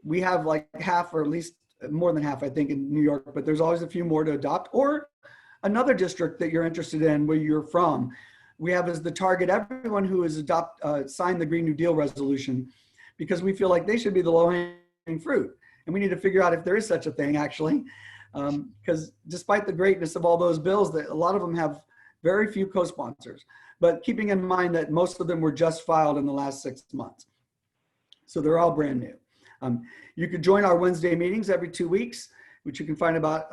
Speaker 8: we have like half, or at least more than half, I think, in New York, but there's always a few more to adopt, or another district that you're interested in where you're from. We have as the target everyone who has signed the Green New Deal resolution, because we feel like they should be the low-hanging fruit. And we need to figure out if there is such a thing, actually, because despite the greatness of all those bills, that a lot of them have very few co-sponsors, but keeping in mind that most of them were just filed in the last 6 months. So they're all brand new. You can join our Wednesday meetings every 2 weeks, which you can find out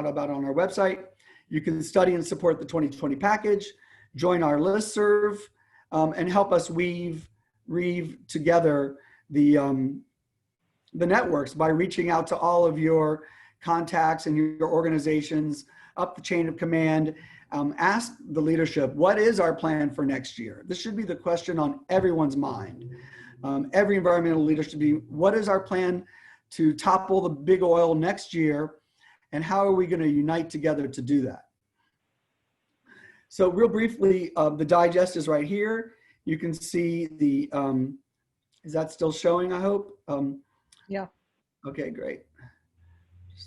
Speaker 8: about on our website. You can study and support the 2020 package, join our listserv, and help us weave together the networks by reaching out to all of your contacts and your organizations up the chain of command. Ask the leadership, what is our plan for next year? This should be the question on everyone's mind. Every environmental leader should be, what is our plan to topple the big oil next year, and how are we going to unite together to do that? So real briefly, the digest is right here. you can see the, is that still showing, I hope?
Speaker 1: Yeah,
Speaker 8: Okay, great.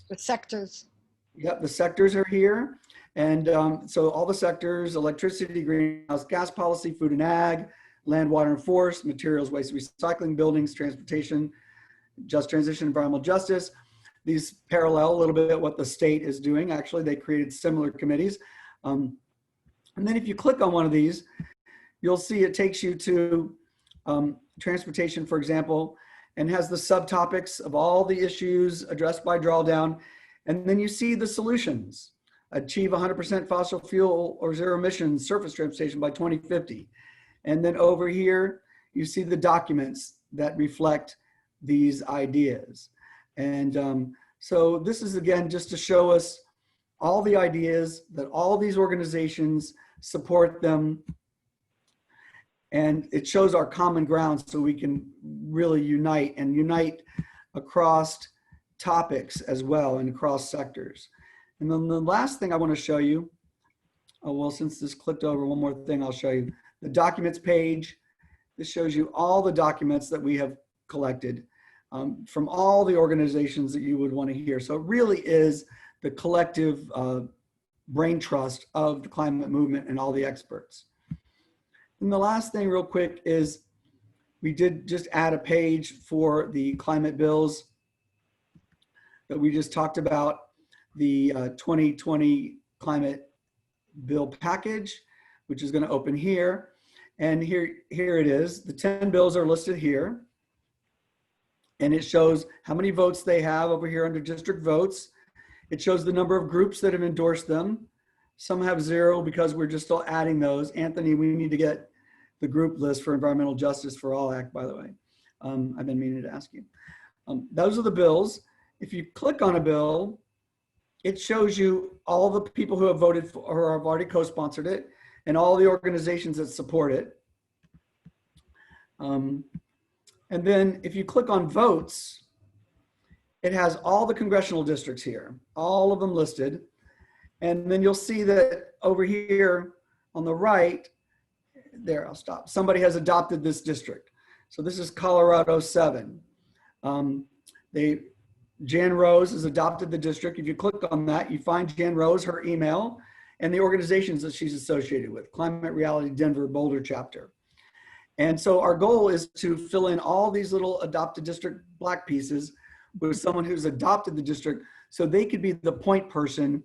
Speaker 1: the sectors.
Speaker 8: Yep, the sectors are here. And so all the sectors: electricity, greenhouse gas policy, food and ag, land, water and forest, materials, waste, recycling, buildings, transportation, just transition, environmental justice. These parallel a little bit what the state is doing. Actually, they created similar committees. And then if you click on one of these, you'll see it takes you to transportation, for example, and has the subtopics of all the issues addressed by Drawdown. And then you see the solutions: achieve 100% fossil fuel or zero emissions surface transportation by 2050. And then over here, you see the documents that reflect these ideas. And so this is, again, just to show us all the ideas, that all these organizations support them. And it shows our common ground so we can really unite across topics as well and across sectors. And then the last thing I want to show you, oh, well, since this clicked over, one more thing I'll show you. The documents page. This shows you all the documents that we have collected from all the organizations that you would want to hear. So it really is the collective brain trust of the climate movement and all the experts. And the last thing real quick is we did just add a page for the climate bills that we just talked about, the 2020 climate bill package, which is going to open here. And here it is. The 10 bills are listed here. And it shows how many votes they have over here under district votes. It shows the number of groups that have endorsed them. Some have 0 because we're just still adding those. Anthony, we need to get the group list for Environmental Justice for All Act, by the way. I've been meaning to ask you. Those are the bills. If you click on a bill, it shows you all the people who have voted for or have already co-sponsored it and all the organizations that support it. And then if you click on votes, it has all the congressional districts here, all of them listed. And then you'll see that over here on the right, there, I'll stop. Somebody has adopted this district. So this is Colorado 7. Jan Rose has adopted the district. If you click on that, you find Jan Rose, her email, and the organizations that she's associated with: Climate Reality Denver Boulder chapter. And so our goal is to fill in all these little adopted district black pieces with someone who's adopted the district, so they could be the point person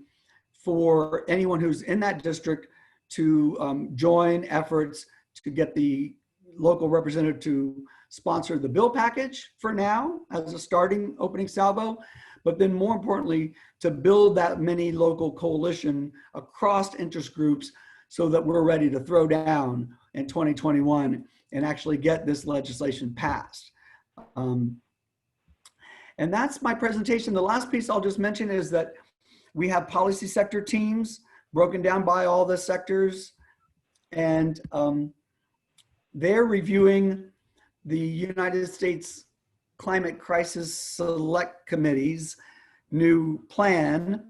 Speaker 8: for anyone who's in that district to join efforts to get the local representative to sponsor the bill package for now as a starting opening salvo, but then more importantly, to build that mini local coalition across interest groups so that we're ready to throw down in 2021 and actually get this legislation passed. And that's my presentation. The last piece I'll just mention is that we have policy sector teams broken down by all the sectors, and they're reviewing the United States Climate Crisis Select Committee's new plan,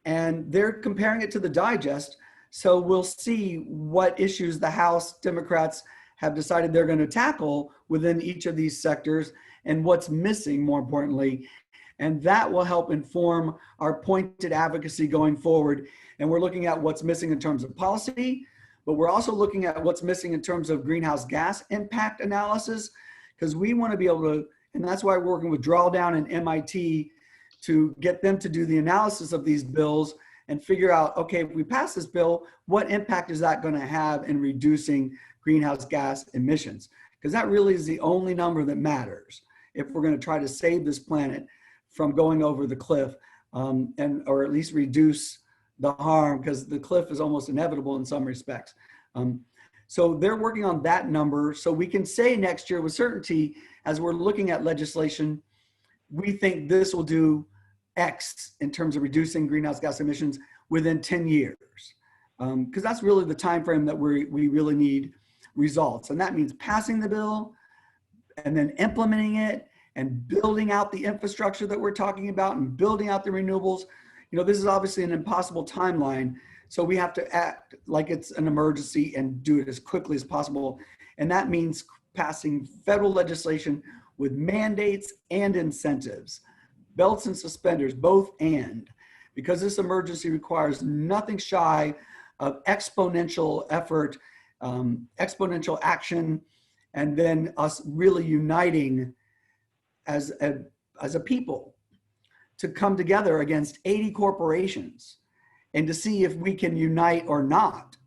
Speaker 8: and they're comparing it to the digest. So we'll see what issues the House Democrats have decided they're going to tackle within each of these sectors and what's missing, more importantly. And that will help inform our pointed advocacy going forward. And we're looking at what's missing in terms of policy, but we're also looking at what's missing in terms of greenhouse gas impact analysis, because we want to be able to, and that's why we're working with Drawdown and MIT to get them to do the analysis of these bills and figure out, okay, if we pass this bill, what impact is that going to have in reducing greenhouse gas emissions? Because that really is the only number that matters if we're going to try to save this planet from going over the cliff, or at least reduce the harm, because the cliff is almost inevitable in some respects. So they're working on that number, so we can say next year with certainty, as we're looking at legislation, we think this will do X in terms of reducing greenhouse gas emissions within 10 years. Because that's really the time frame that we really need results. And that means passing the bill and then implementing it and building out the infrastructure that we're talking about and building out the renewables. You know, this is obviously an impossible timeline So we have to act like it's an emergency and do it as quickly as possible. And that means passing federal legislation with mandates and incentives, belts and suspenders, both and, because this emergency requires nothing shy of exponential effort, exponential action, and then us really uniting as a people to come together against 80 corporations and to see if we can unite or not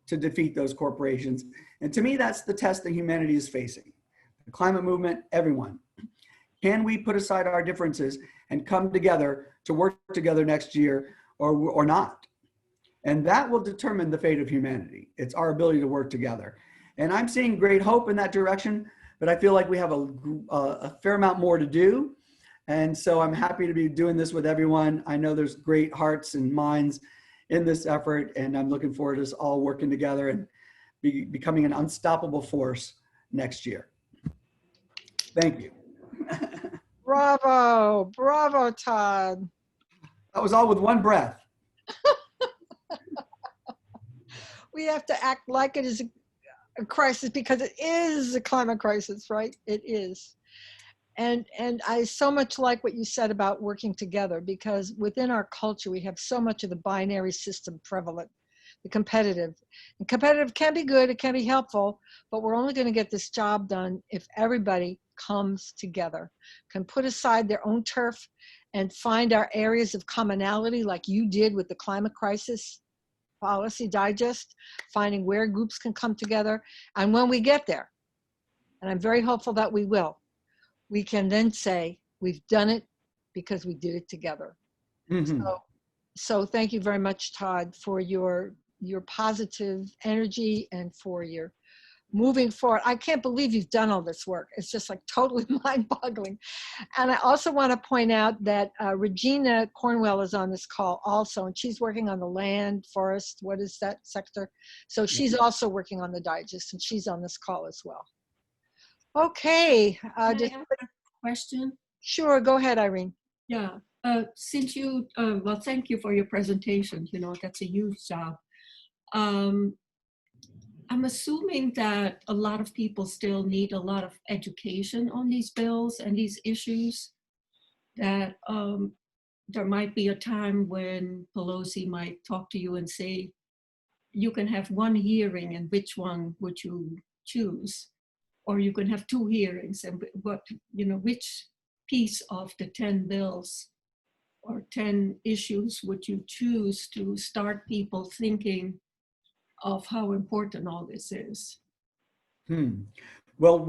Speaker 8: to defeat those corporations. And to me, that's the test that humanity is facing. The climate movement, everyone. Can we put aside our differences and come together to work together next year or not? And that will determine the fate of humanity. It's our ability to work together. And I'm seeing great hope in that direction, but I feel like we have a fair amount more to do. And so I'm happy to be doing this with everyone. I know there's great hearts and minds in this effort, and I'm looking forward to us all working together and becoming an unstoppable force next year. Thank you.
Speaker 1: Bravo, bravo, Todd.
Speaker 8: That was all with one breath.
Speaker 1: We have to act like it is a crisis because it is a climate crisis, right? It is. And I so much like what you said about working together, because within our culture, we have so much of the binary system prevalent, the competitive. And competitive can be good, it can be helpful, but we're only going to get this job done if everybody comes together, can put aside their own turf and find our areas of commonality like you did with the climate crisis policy digest, finding where groups can come together. And when we get there, and I'm very hopeful that we will, we can then say, we've done it because we did it together.
Speaker 8: Mm-hmm.
Speaker 1: So thank you very much, Todd, for your positive energy and for your moving forward. I can't believe you've done all this work. It's just like totally mind-boggling. And I also want to point out that Regina Cornwell is on this call also, and she's working on the land, forest, what is that sector? So she's also working on the digest, and she's on this call as well. Okay.
Speaker 6: Can I ask a question?
Speaker 1: Sure, go ahead, Irene.
Speaker 6: Yeah. Since you, well, thank you for your presentation. You know, that's a huge job. I'm assuming that a lot of people still need a lot of education on these bills and these issues, that there might be a time when Pelosi might talk to you and say, you can have one hearing and which one would you choose? Or you can have two hearings and what, you know, which piece of the 10 bills or 10 issues would you choose to start people thinking of how important all this is?
Speaker 8: Well,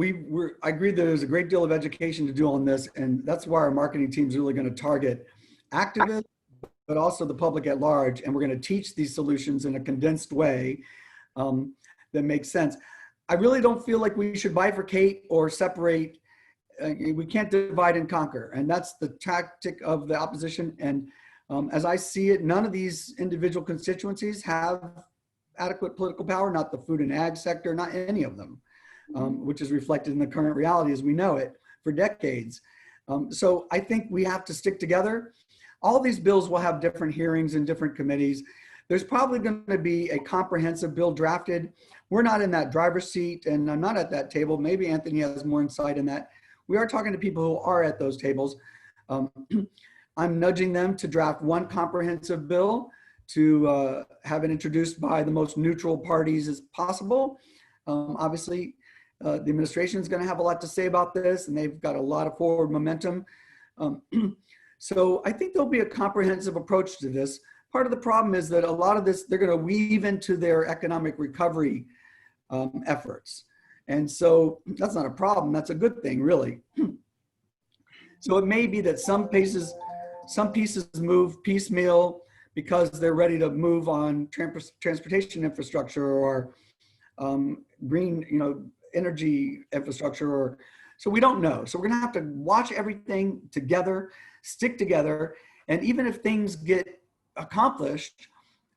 Speaker 8: I agree that there's a great deal of education to do on this, and that's why our marketing team is really going to target activists, but also the public at large, and we're going to teach these solutions in a condensed way that makes sense. I really don't feel like we should bifurcate or separate. We can't divide and conquer, and that's the tactic of the opposition. And as I see it, none of these individual constituencies have adequate political power, not the food and ag sector, not any of them, which is reflected in the current reality as we know it for decades. So I think we have to stick together. All these bills will have different hearings in different committees. There's probably going to be a comprehensive bill drafted. We're not in that driver's seat, and I'm not at that table. Maybe Anthony has more insight in that. We are talking to people who are at those tables. I'm nudging them to draft one comprehensive bill, to have it introduced by the most neutral parties as possible. Obviously, the administration is going to have a lot to say about this, and they've got a lot of forward momentum. So I think there'll be a comprehensive approach to this. Part of the problem is that a lot of this, they're going to weave into their economic recovery efforts. And so that's not a problem. That's a good thing, really. So it may be that some pieces move piecemeal because they're ready to move on transportation infrastructure or green, energy infrastructure, so we don't know. So we're gonna have to watch everything together, stick together, and even if things get accomplished,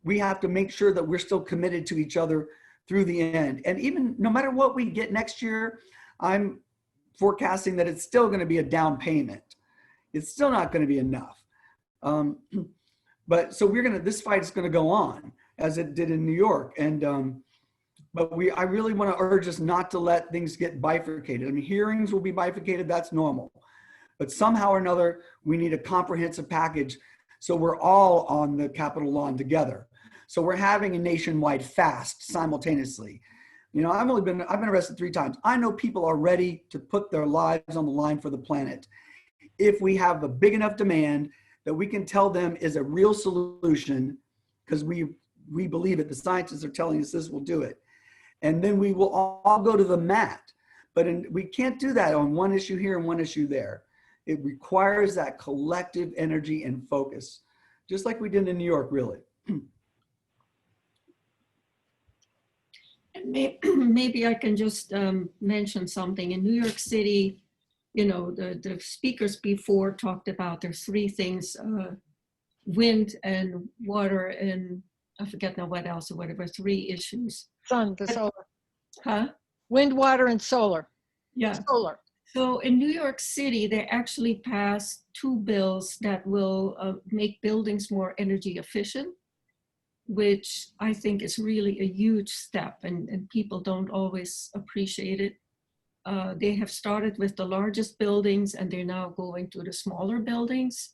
Speaker 8: we have to make sure that we're still committed to each other through the end. And even no matter what we get next year, I'm forecasting that it's still gonna be a down payment. It's still not gonna be enough. But so this fight is gonna go on. as it did in New York. And but I really want to urge us not to let things get bifurcated. I mean, hearings will be bifurcated, that's normal. But somehow or another, we need a comprehensive package so we're all on the Capitol lawn together. So we're having a nationwide fast simultaneously. You know, I've been arrested 3 times. I know people are ready to put their lives on the line for the planet. If we have a big enough demand that we can tell them is a real solution, because we believe it, the scientists are telling us this will do it. And then we will all go to the mat. But we can't do that on one issue here and one issue there. It requires that collective energy and focus, just like we did in New York, really.
Speaker 6: Maybe I can just mention something. In New York City, you know, the speakers before talked about there's 3 things, wind and water and I forget now what else or whatever, 3 issues.
Speaker 1: The solar.
Speaker 6: Huh?
Speaker 1: Wind, water, and solar.
Speaker 6: Yeah.
Speaker 1: Solar.
Speaker 6: So in New York City, they actually passed 2 bills that will make buildings more energy efficient, which I think is really a huge step, and people don't always appreciate it. They have started with the largest buildings and they're now going to the smaller buildings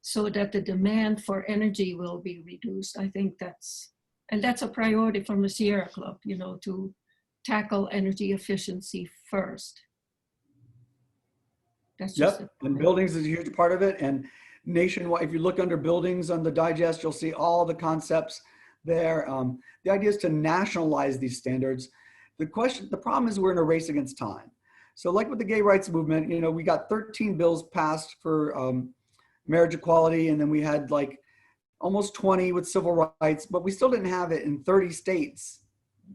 Speaker 6: so that the demand for energy will be reduced. I think that's a priority from the Sierra Club, you know, to tackle energy efficiency first. That's just
Speaker 8: and buildings is a huge part of it. And nationwide, if you look under buildings on the digest, you'll see all the concepts there. The idea is to nationalize these standards. The problem is we're in a race against time. So like with the gay rights movement, you know, we got 13 bills passed for marriage equality, and then we had like almost 20 with civil rights, but we still didn't have it in 30 states,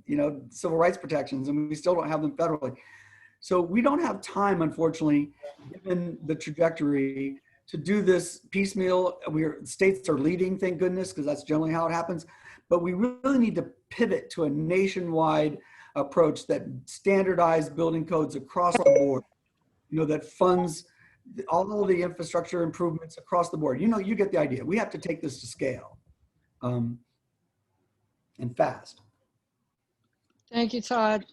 Speaker 8: you know, civil rights protections, and we still don't have them federally. So we don't have time, unfortunately, given the trajectory, to do this piecemeal. States are leading, thank goodness, because that's generally how it happens. But we really need to pivot to a nationwide approach that standardized building codes across the board, you know, that funds all of the infrastructure improvements across the board. You know, you get the idea. We have to take this to scale and fast.
Speaker 1: Thank you, Todd.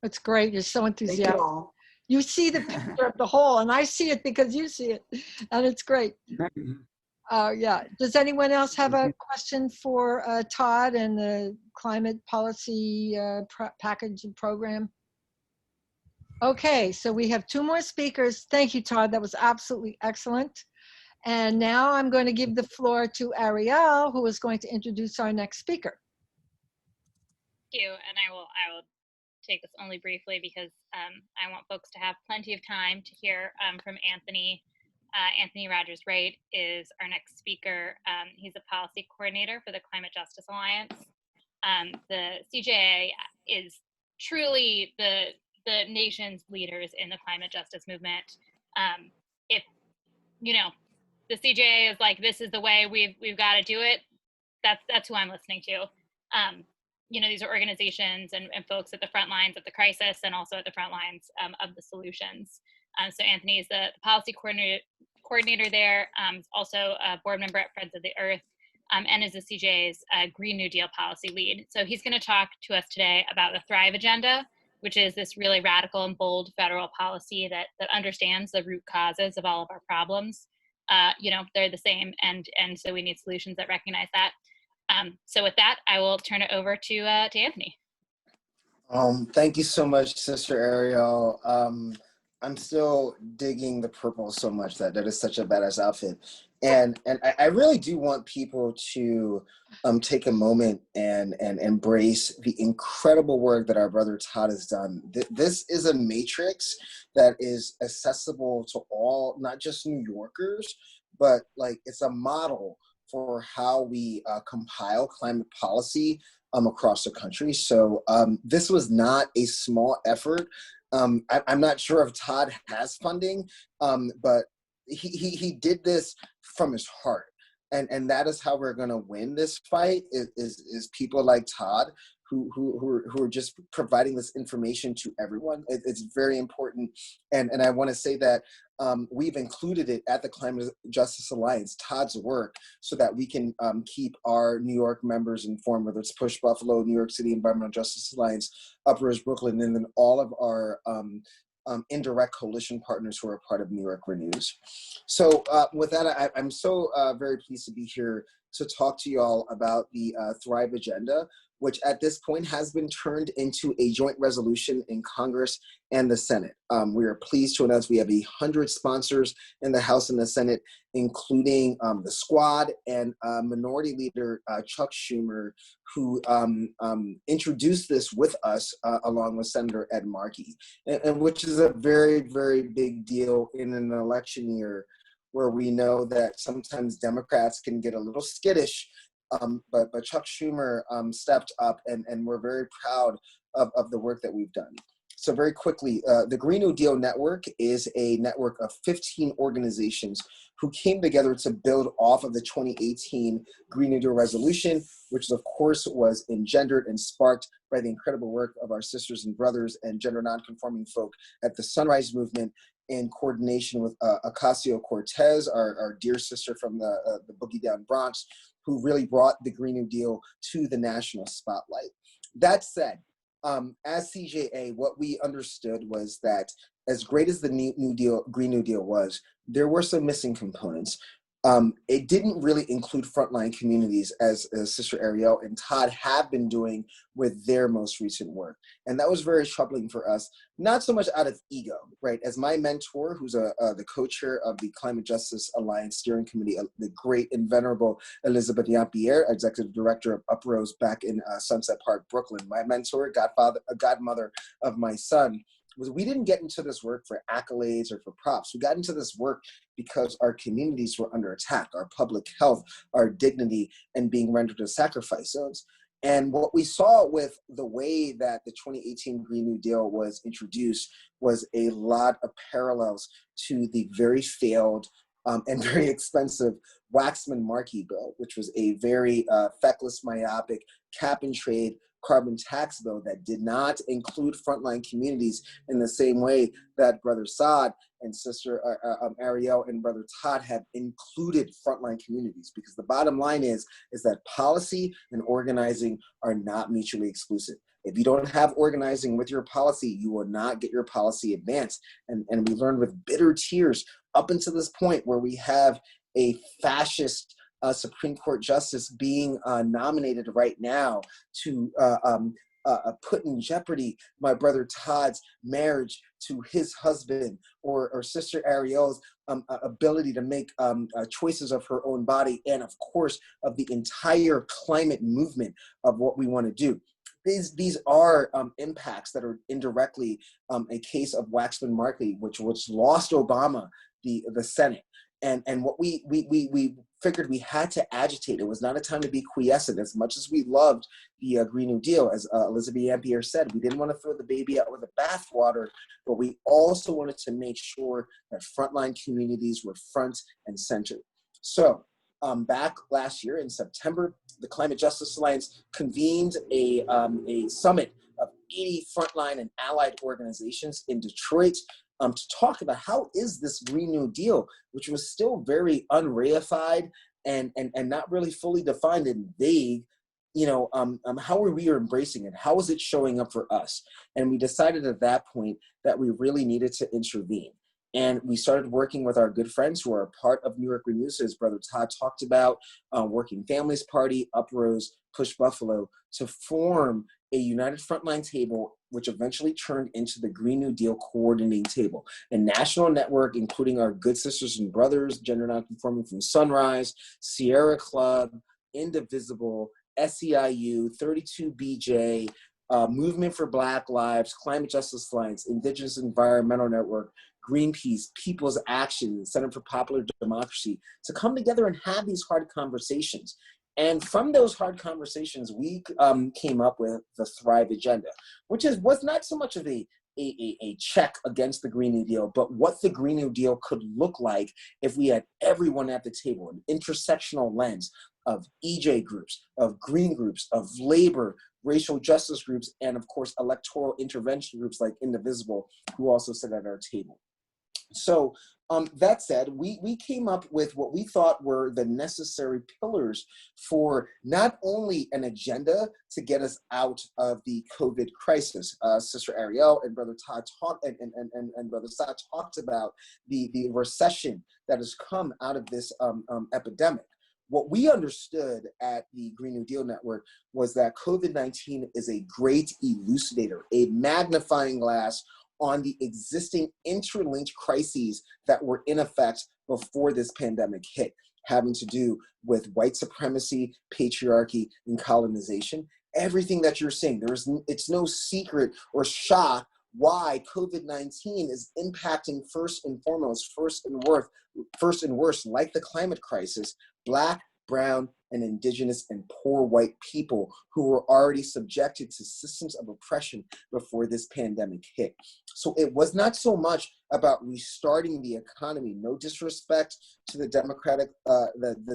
Speaker 1: That's great. You're so enthusiastic.
Speaker 8: Thank you all.
Speaker 1: You see the picture of the whole, and I see it because you see it, and it's great. Yeah. Does anyone else have a question for Todd and the climate policy package and program? Okay, so we have 2 more speakers. Thank you, Todd. That was absolutely excellent. And now I'm going to give the floor to Ariel, who is going to introduce our next speaker.
Speaker 2: Thank you, and I will take this only briefly because I want folks to have plenty of time to hear from Anthony. Anthony Rogers-Wright is our next speaker. He's a policy coordinator for the Climate Justice Alliance. The CJA is truly the nation's leaders in the climate justice movement. If, you know, the CJA is like, this is the way we've got to do it, that's who I'm listening to. You know, these are organizations and folks at the front lines of the crisis and also at the front lines of the solutions. So Anthony is the policy coordinator there, also a board member at Friends of the Earth, and is the CJA's Green New Deal policy lead. So he's going to talk to us today about the THRIVE agenda, which is this really radical and bold federal policy that understands the root causes of all of our problems. You know, they're the same, and so we need solutions that recognize that. So with that, I will turn it over to Anthony.
Speaker 4: Thank you so much, Sister Ariel. I'm still digging the purple so much that is such a badass outfit. And I really do want people to take a moment and embrace the incredible work that our brother Todd has done. This is a matrix that is accessible to all, not just New Yorkers, but like it's a model for how we compile climate policy across the country. So this was not a small effort. I'm not sure if Todd has funding, but he did this from his heart. And that is how we're gonna win this fight, is people like Todd who are just providing this information to everyone. It's very important. And I want to say that we've included it at the Climate Justice Alliance, Todd's work, so that we can keep our New York members informed, whether it's Push Buffalo, New York City Environmental Justice Alliance, Uprose Brooklyn, and then all of our indirect coalition partners who are part of New York Renews. So with that, I'm so very pleased to be here to talk to you all about the TREEage agenda, which at this point has been turned into a joint resolution in Congress and the Senate. We are pleased to announce we have 100 sponsors in the House and the Senate, including the squad and Minority Leader Chuck Schumer, who introduced this with us along with Senator Ed Markey, and which is a very, very big deal in an election year where we know that sometimes Democrats can get a little skittish. But Chuck Schumer stepped up, and we're very proud of the work that we've done. So very quickly, the Green New Deal Network is a network of 15 organizations who came together to build off of the 2018 Green New Deal resolution, which of course was engendered and sparked by the incredible work of our sisters and brothers and gender nonconforming folk at the Sunrise Movement, in coordination with Ocasio-Cortez, our dear sister from the Boogie Down Bronx, who really brought the Green New Deal to the national spotlight. That said, as CJA, what we understood was that as great as the Green New Deal was, there were some missing components. It didn't really include frontline communities, as Sister Ariel and Todd have been doing with their most recent work. And that was very troubling for us, not so much out of ego, right? As my mentor, who's the co-chair of the Climate Justice Alliance Steering Committee, the great and venerable Elizabeth Jean-Pierre, Executive Director of Uprose back in Sunset Park, Brooklyn, my mentor, godmother of my son, was we didn't get into this work for accolades or for props. We got into this work because our communities were under attack, our public health, our dignity, and being rendered as sacrifice zones. And what we saw with the way that the 2018 Green New Deal was introduced was a lot of parallels to the very failed and very expensive Waxman-Markey bill, which was a very feckless, myopic, cap and trade carbon tax bill that did not include frontline communities in the same way that Brother Saad and Sister Ariel and Brother Todd have included frontline communities. Because the bottom line is that policy and organizing are not mutually exclusive. If you don't have organizing with your policy, you will not get your policy advanced. And we learned with bitter tears up until this point where we have a fascist Supreme Court justice being nominated right now to put in jeopardy my brother Todd's marriage to his husband, or Sister Ariel's ability to make choices of her own body, and of course of the entire climate movement of what we want to do. These are impacts that are indirectly a case of Waxman-Markey, which lost Obama the Senate. And what we figured we had to agitate. It was not a time to be quiescent. As much as we loved the Green New Deal, as Elizabeth Jean-Pierre said, we didn't want to throw the baby out with the bathwater, but we also wanted to make sure that frontline communities were front and center. So back last year in September, the Climate Justice Alliance convened a summit of 80 frontline and allied organizations in Detroit to talk about how is this Green New Deal, which was still very unreified and not really fully defined and vague, how are we embracing it? How is it showing up for us? And we decided at that point that we really needed to intervene. And we started working with our good friends who are a part of New York Renews, as Brother Todd talked about, Working Families Party, Uprose, Push Buffalo, to form a united frontline table, which eventually turned into the Green New Deal coordinating table, a national network including our good sisters and brothers, gender nonconforming from Sunrise, Sierra Club, Indivisible, SEIU, 32BJ, Movement for Black Lives, Climate Justice Alliance, Indigenous Environmental Network, Greenpeace, People's Action, Center for Popular Democracy, to come together and have these hard conversations. And from those hard conversations, we came up with the TREEage agenda, which was not so much of a check against the Green New Deal, but what the Green New Deal could look like if we had everyone at the table, an intersectional lens of EJ groups, of green groups, of labor, racial justice groups, and of course, electoral intervention groups like Indivisible, who also sit at our table. So that said, we came up with what we thought were the necessary pillars for not only an agenda to get us out of the COVID crisis. Sister Ariel and Brother Todd talked, and Brother Saad talked about the recession that has come out of this epidemic. What we understood at the Green New Deal Network was that COVID-19 is a great elucidator, a magnifying glass on the existing interlinked crises that were in effect before this pandemic hit, having to do with white supremacy, patriarchy, and colonization. Everything that you're seeing, it's no secret or shock why COVID-19 is impacting first and worst, like the climate crisis, Black, brown, and indigenous and poor white people who were already subjected to systems of oppression before this pandemic hit. So it was not so much about restarting the economy. No disrespect to the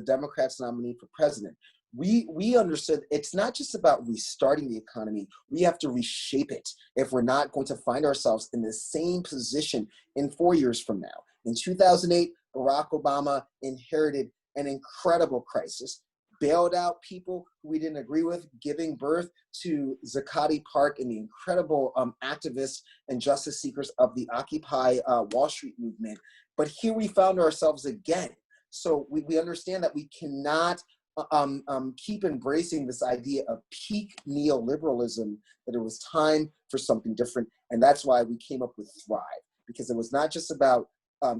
Speaker 4: Democrats' nominee for president. We understood it's not just about restarting the economy. We have to reshape it if we're not going to find ourselves in the same position in 4 years from now. In 2008, Barack Obama inherited an incredible crisis, bailed out people who we didn't agree with, giving birth to Zakati Park and the incredible activists and justice seekers of the Occupy Wall Street movement. But here we found ourselves again. So we understand that we cannot keep embracing this idea of peak neoliberalism, that it was time for something different. And that's why we came up with Thrive, because it was not just about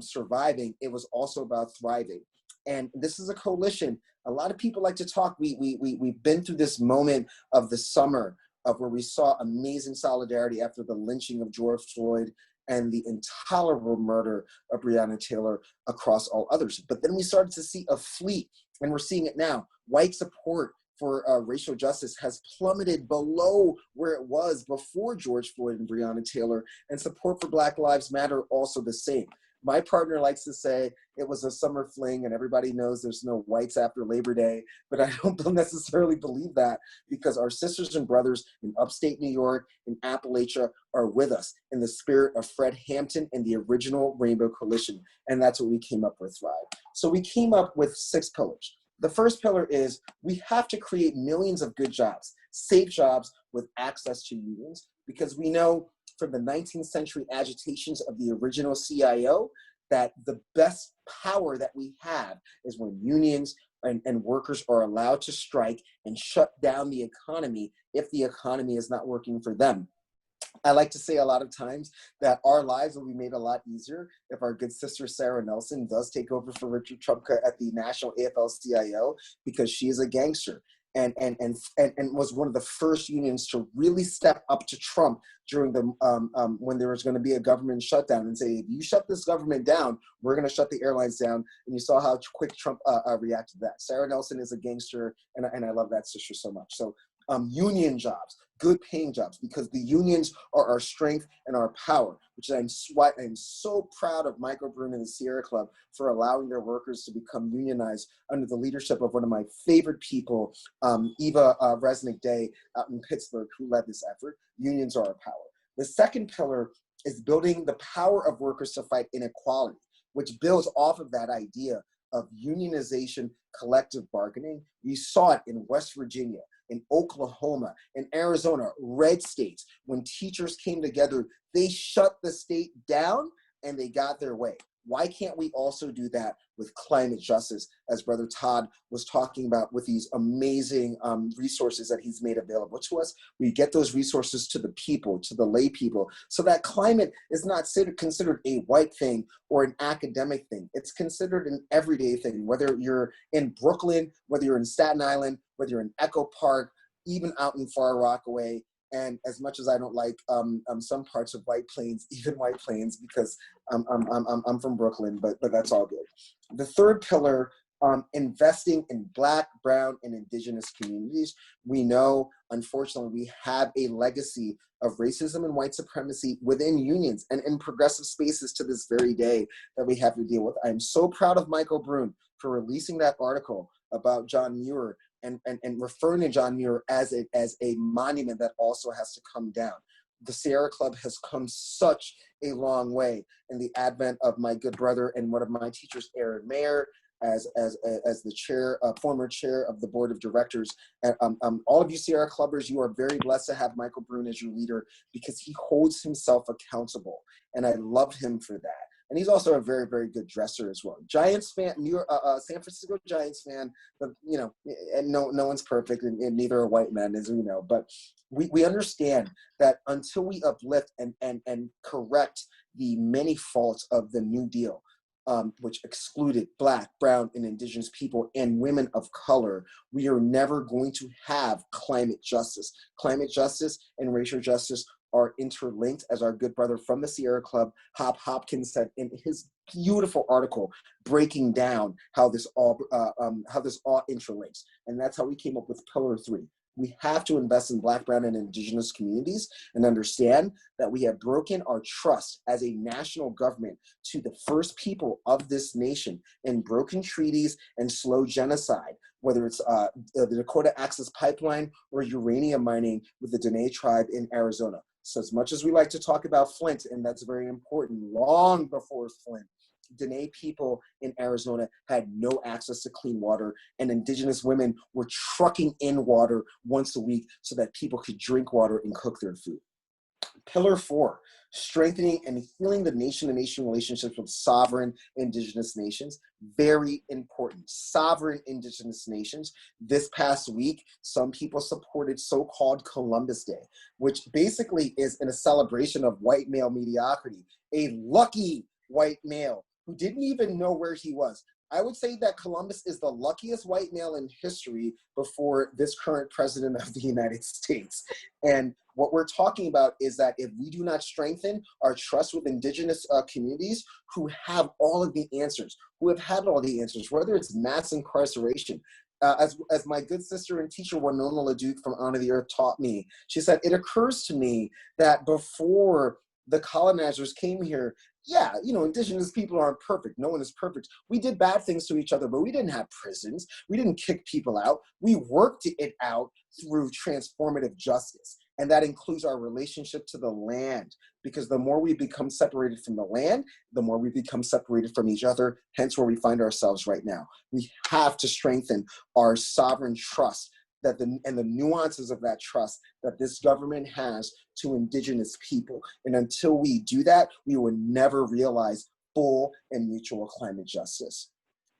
Speaker 4: surviving, it was also about thriving. And this is a coalition. A lot of people like to talk. We've been through this moment of the summer of where we saw amazing solidarity after the lynching of George Floyd and the intolerable murder of Breonna Taylor across all others. But then we started to see a fleet, and we're seeing it now. White support for racial justice has plummeted below where it was before George Floyd and Breonna Taylor, and support for Black Lives Matter also the same. My partner likes to say it was a summer fling and everybody knows there's no whites after Labor Day, but I don't necessarily believe that, because our sisters and brothers in upstate New York and Appalachia are with us in the spirit of Fred Hampton and the original Rainbow Coalition. And that's what we came up with, Thrive. So we came up with 6 pillars. The first pillar is we have to create millions of good jobs, safe jobs with access to unions, because we know from the 19th century agitations of the original CIO that the best power that we have is when unions and workers are allowed to strike and shut down the economy if the economy is not working for them. I like to say a lot of times that our lives will be made a lot easier if our good sister Sarah Nelson does take over for Richard Trumka at the National AFL-CIO, because she is a gangster and was one of the first unions to really step up to Trump during the when there was going to be a government shutdown and say, if you shut this government down, we're going to shut the airlines down. And you saw how quick Trump reacted to that. Sarah Nelson is a gangster, and I love that sister so much. So union jobs, good paying jobs, because the unions are our strength and our power, which I'm so proud of Michael Brune and the Sierra Club for allowing their workers to become unionized under the leadership of one of my favorite people, Eva Resnick Day out in Pittsburgh, who led this effort. Unions are our power. The second pillar is building the power of workers to fight inequality, which builds off of that idea of unionization, collective bargaining. We saw it in West Virginia, in Oklahoma, in Arizona, red states. When teachers came together, they shut the state down and they got their way. Why can't we also do that with climate justice, as Brother Todd was talking about with these amazing resources that he's made available to us? We get those resources to the people, to the lay people, so that climate is not considered a white thing or an academic thing. It's considered an everyday thing, whether you're in Brooklyn, whether you're in Staten Island, whether you're in Echo Park, even out in Far Rockaway. And as much as I don't like some parts of White Plains, even White Plains, because I'm from Brooklyn, but that's all good. The third pillar, investing in Black, brown, and indigenous communities. We know, unfortunately, we have a legacy of racism and white supremacy within unions and in progressive spaces to this very day that we have to deal with. I'm so proud of Michael Brune for releasing that article about John Muir referring to John Muir as a monument that also has to come down. The Sierra Club has come such a long way in the advent of my good brother and one of my teachers, Amer, as the chair, former chair of the board of directors. And all of you Sierra Clubbers, you are very blessed to have Michael Brune as your leader, because he holds himself accountable, and I love him for that. And he's also a very, very good dresser as well. Giants fan, San Francisco Giants fan, but you know, and no one's perfect, and neither are white men, as we know. But we understand that until we uplift and correct the many faults of the New Deal, which excluded Black, brown, and indigenous people and women of color, we are never going to have climate justice. Climate justice and racial justice are interlinked, as our good brother from the Sierra Club, Hop Hopkins, said in his beautiful article, breaking down how this all interlinks. And that's how we came up with Pillar 3. We have to invest in Black, brown, and indigenous communities and understand that we have broken our trust as a national government to the first people of this nation in broken treaties and slow genocide, whether it's the Dakota Access Pipeline or uranium mining with the Dene tribe in Arizona. So as much as we like to talk about Flint, and that's very important, long before Flint, Dene people in Arizona had no access to clean water, and indigenous women were trucking in water once a week so that people could drink water and cook their food. Pillar 4, strengthening and healing the nation-to-nation relationships with sovereign indigenous nations. Very important. Sovereign indigenous nations. This past week, some people supported so-called Columbus Day, which basically is in a celebration of white male mediocrity. A lucky white male who didn't even know where he was. I would say that Columbus is the luckiest white male in history before this current president of the United States. And what we're talking about is that if we do not strengthen our trust with indigenous communities who have all of the answers, who have had all the answers, whether it's mass incarceration, as my good sister and teacher Winona LaDuke from Honor the Earth taught me, she said, it occurs to me that before the colonizers came here, yeah, you know, indigenous people aren't perfect. No one is perfect. We did bad things to each other, but we didn't have prisons. We didn't kick people out. We worked it out through transformative justice. And that includes our relationship to the land, because the more we become separated from the land, the more we become separated from each other, hence where we find ourselves right now. We have to strengthen our sovereign trust and the nuances of that trust that this government has to indigenous people. And until we do that, we will never realize full and mutual climate justice.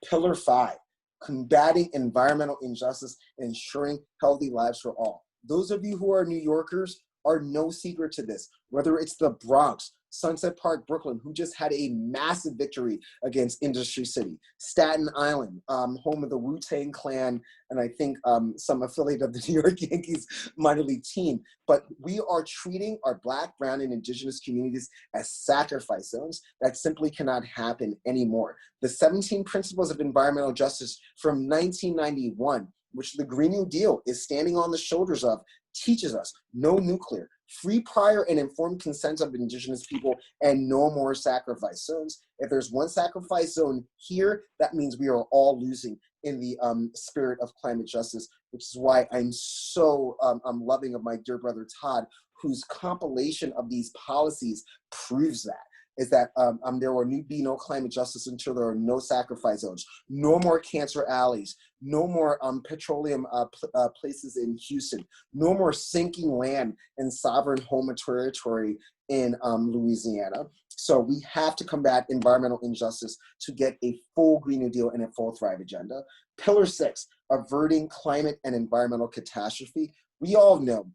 Speaker 4: Pillar 5, combating environmental injustice and ensuring healthy lives for all. Those of you who are New Yorkers are no secret to this, whether it's the Bronx, Sunset Park, Brooklyn, who just had a massive victory against Industry City. Staten Island, home of the Wu-Tang Clan, and I think some affiliate of the New York Yankees minor league team. But we are treating our Black, brown, and indigenous communities as sacrifice zones. That simply cannot happen anymore. The 17 Principles of Environmental Justice from 1991, which the Green New Deal is standing on the shoulders of, teaches us no nuclear, free, prior, and informed consent of indigenous people, and no more sacrifice zones. If there's one sacrifice zone here, that means we are all losing in the spirit of climate justice, which is why I'm so loving of my dear brother Todd, whose compilation of these policies proves that. Is that there will be no climate justice until there are no sacrifice zones, no more cancer alleys, no more petroleum places in Houston, no more sinking land in sovereign home territory in Louisiana. So we have to combat environmental injustice to get a full Green New Deal and a full Thrive agenda. Pillar 6, averting climate and environmental catastrophe. We all know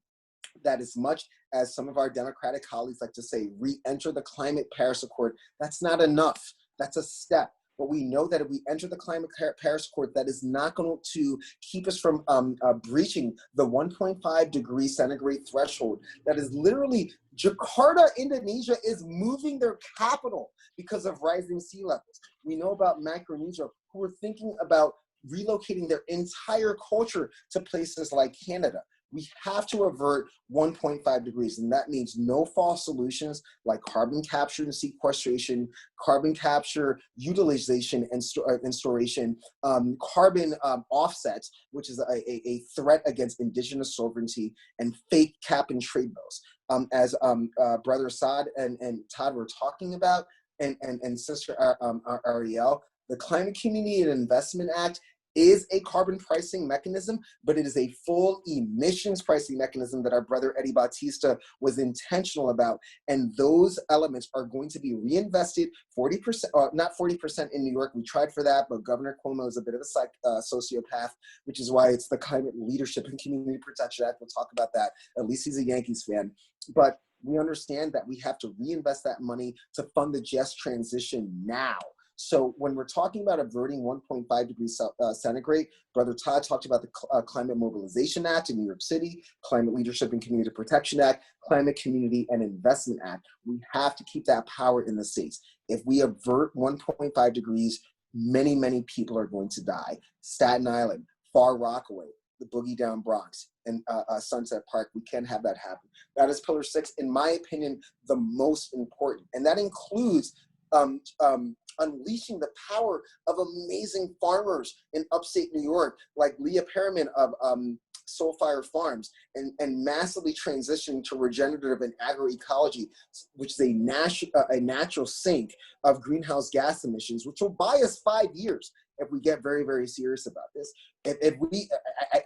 Speaker 4: that as much as some of our Democratic colleagues like to say, re-enter the Climate Paris Accord, that's not enough. That's a step. But we know that if we enter the Climate Paris Accord, that is not going to keep us from breaching the 1.5 degree centigrade threshold. That is literally, Jakarta, Indonesia is moving their capital because of rising sea levels. We know about Micronesia, who are thinking about relocating their entire culture to places like Canada. We have to avert 1.5 degrees, and that means no false solutions like carbon capture and sequestration, carbon capture, utilization, and storation, carbon offsets, which is a threat against indigenous sovereignty, and fake cap and trade bills. As Brother Saad and Todd were talking about, and Sister Ariel, the Climate Community and Investment Act is a carbon pricing mechanism, but it is a full emissions pricing mechanism that our brother Eddie Bautista was intentional about. And those elements are going to be reinvested 40%, not 40% in New York. We tried for that, but Governor Cuomo is a bit of a sociopath, which is why it's the Climate Leadership and Community Protection Act. We'll talk about that. At least he's a Yankees fan. But we understand that we have to reinvest that money to fund the just transition now. So when we're talking about averting 1.5 degrees centigrade, Brother Todd talked about the Climate Mobilization Act in New York City, Climate Leadership and Community Protection Act, Climate Community and Investment Act. We have to keep that power in the states. If we avert 1.5 degrees, many, many people are going to die. Staten Island, Far Rockaway, the Boogie Down Bronx, and Sunset Park, we can't have that happen. That is Pillar 6, in my opinion, the most important. And that includes unleashing the power of amazing farmers in upstate New York, like Leah Perriman of Soulfire Farms, and massively transitioning to regenerative and agroecology, which is a natural sink of greenhouse gas emissions, which will buy us 5 years if we get very, very serious about this.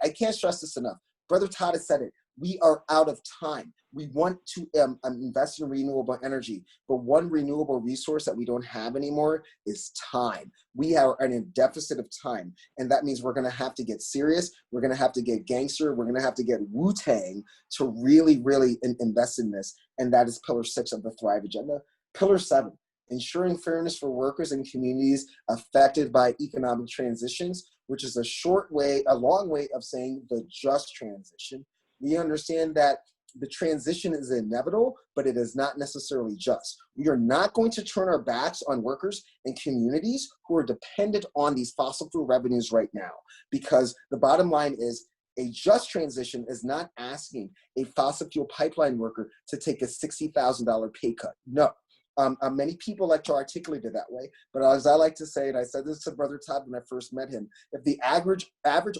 Speaker 4: I can't stress this enough. Brother Todd has said it. We are out of time. We want to invest in renewable energy, but one renewable resource that we don't have anymore is time. We are in a deficit of time, and that means we're going to have to get serious. We're going to have to get gangster. We're going to have to get Wu-Tang to really, really invest in this, and that is Pillar 6 of the Thrive Agenda. Pillar 7, ensuring fairness for workers and communities affected by economic transitions, which is a long way of saying the just transition. We understand that the transition is inevitable, but it is not necessarily just. We are not going to turn our backs on workers and communities who are dependent on these fossil fuel revenues right now, because the bottom line is a just transition is not asking a fossil fuel pipeline worker to take a $60,000 pay cut. No. Many people like to articulate it that way, but as I like to say, and I said this to Brother Todd when I first met him, if the average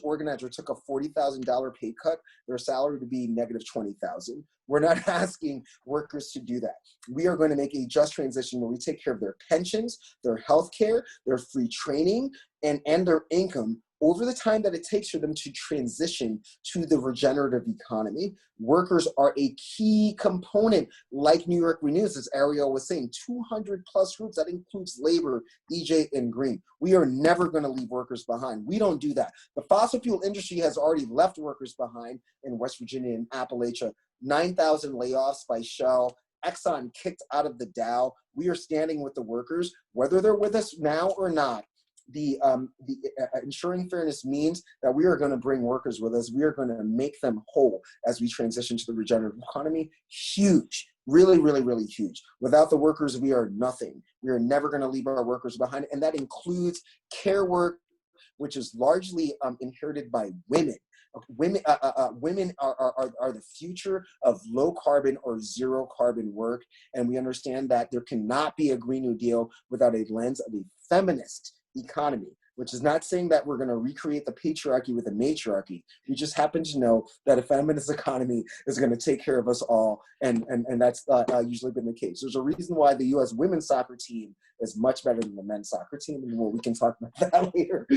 Speaker 4: organizer took a $40,000 pay cut, their salary would be negative $20,000. We're not asking workers to do that. We are going to make a just transition where we take care of their pensions, their health care, their free training, and their income over the time that it takes for them to transition to the regenerative economy. Workers are a key component, like New York Renews, as Ariel was saying, 200 plus groups. That includes labor, EJ, and Green. We are never going to leave workers behind. We don't do that. The fossil fuel industry has already left workers behind in West Virginia and Appalachia. 9,000 layoffs by Shell. Exxon kicked out of the Dow. We are standing with the workers, whether they're with us now or not. The ensuring fairness means that we are going to bring workers with us. We are going to make them whole as we transition to the regenerative economy. Huge, really, really, really huge. Without the workers, we are nothing. We are never going to leave our workers behind. And that includes care work, which is largely inherited by women. Women are the future of low carbon or zero carbon work. And we understand that there cannot be a Green New Deal without a lens of a feminist economy, which is not saying that we're going to recreate the patriarchy with a matriarchy. We just happen to know that a feminist economy is going to take care of us all, and that's usually been the case. There's a reason why the U.S. women's soccer team is much better than the men's soccer team, and we can talk about that later.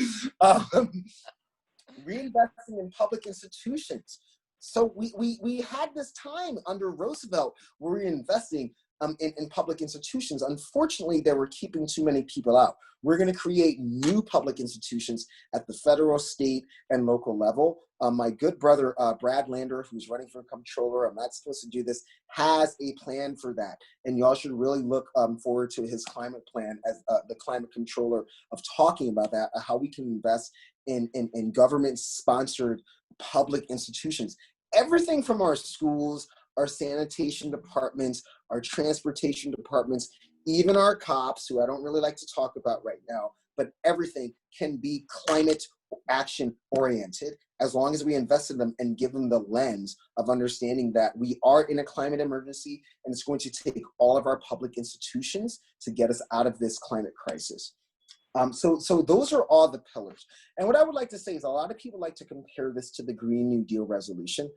Speaker 4: Reinvesting in public institutions. So we had this time under Roosevelt where we were investing in public institutions. Unfortunately, they were keeping too many people out. We're going to create new public institutions at the federal, state, and local level. My good brother, Brad Lander, who's running for comptroller, I'm not supposed to do this, has a plan for that. And y'all should really look forward to his climate plan as the climate controller of talking about that, how we can invest in government-sponsored public institutions. Everything from our schools, our sanitation departments, our transportation departments, even our cops, who I don't really like to talk about right now, but everything can be climate action oriented. as long as we invest in them and give them the lens of understanding that we are in a climate emergency and it's going to take all of our public institutions to get us out of this climate crisis. So those are all the pillars. And what I would like to say is a lot of people like to compare this to the Green New Deal resolution.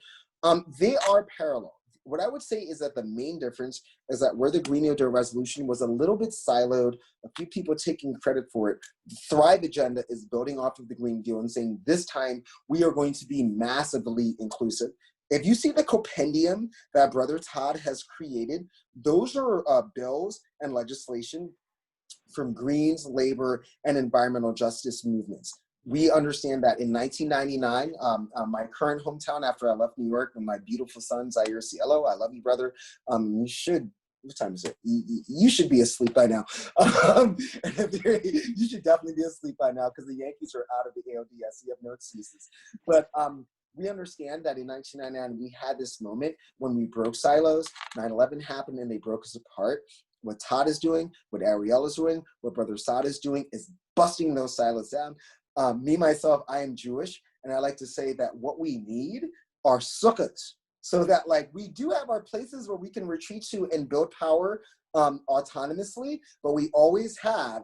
Speaker 4: They are parallel. What I would say is that the main difference is that where the Green New Deal resolution was a little bit siloed, a few people taking credit for it, the Thrive agenda is building off of the Green Deal and saying this time we are going to be massively inclusive. If you see the compendium that Brother Todd has created, those are bills and legislation from Greens, labor, and environmental justice movements. We understand that in 1999, my current hometown after I left New York, with my beautiful son, Zaire Cielo, I love you, brother. You should, what time is it? You should be asleep by now. You should definitely be asleep by now because the Yankees are out of the ALDS. You have no excuses. But we understand that in 1999, we had this moment when we broke silos, 9/11 happened and they broke us apart. What Todd is doing, what Ariel is doing, what Brother Saad is doing is busting those silos down. Me, myself, I am Jewish, and I like to say that what we need are sukkahs, so that like we do have our places where we can retreat to and build power autonomously, but we always have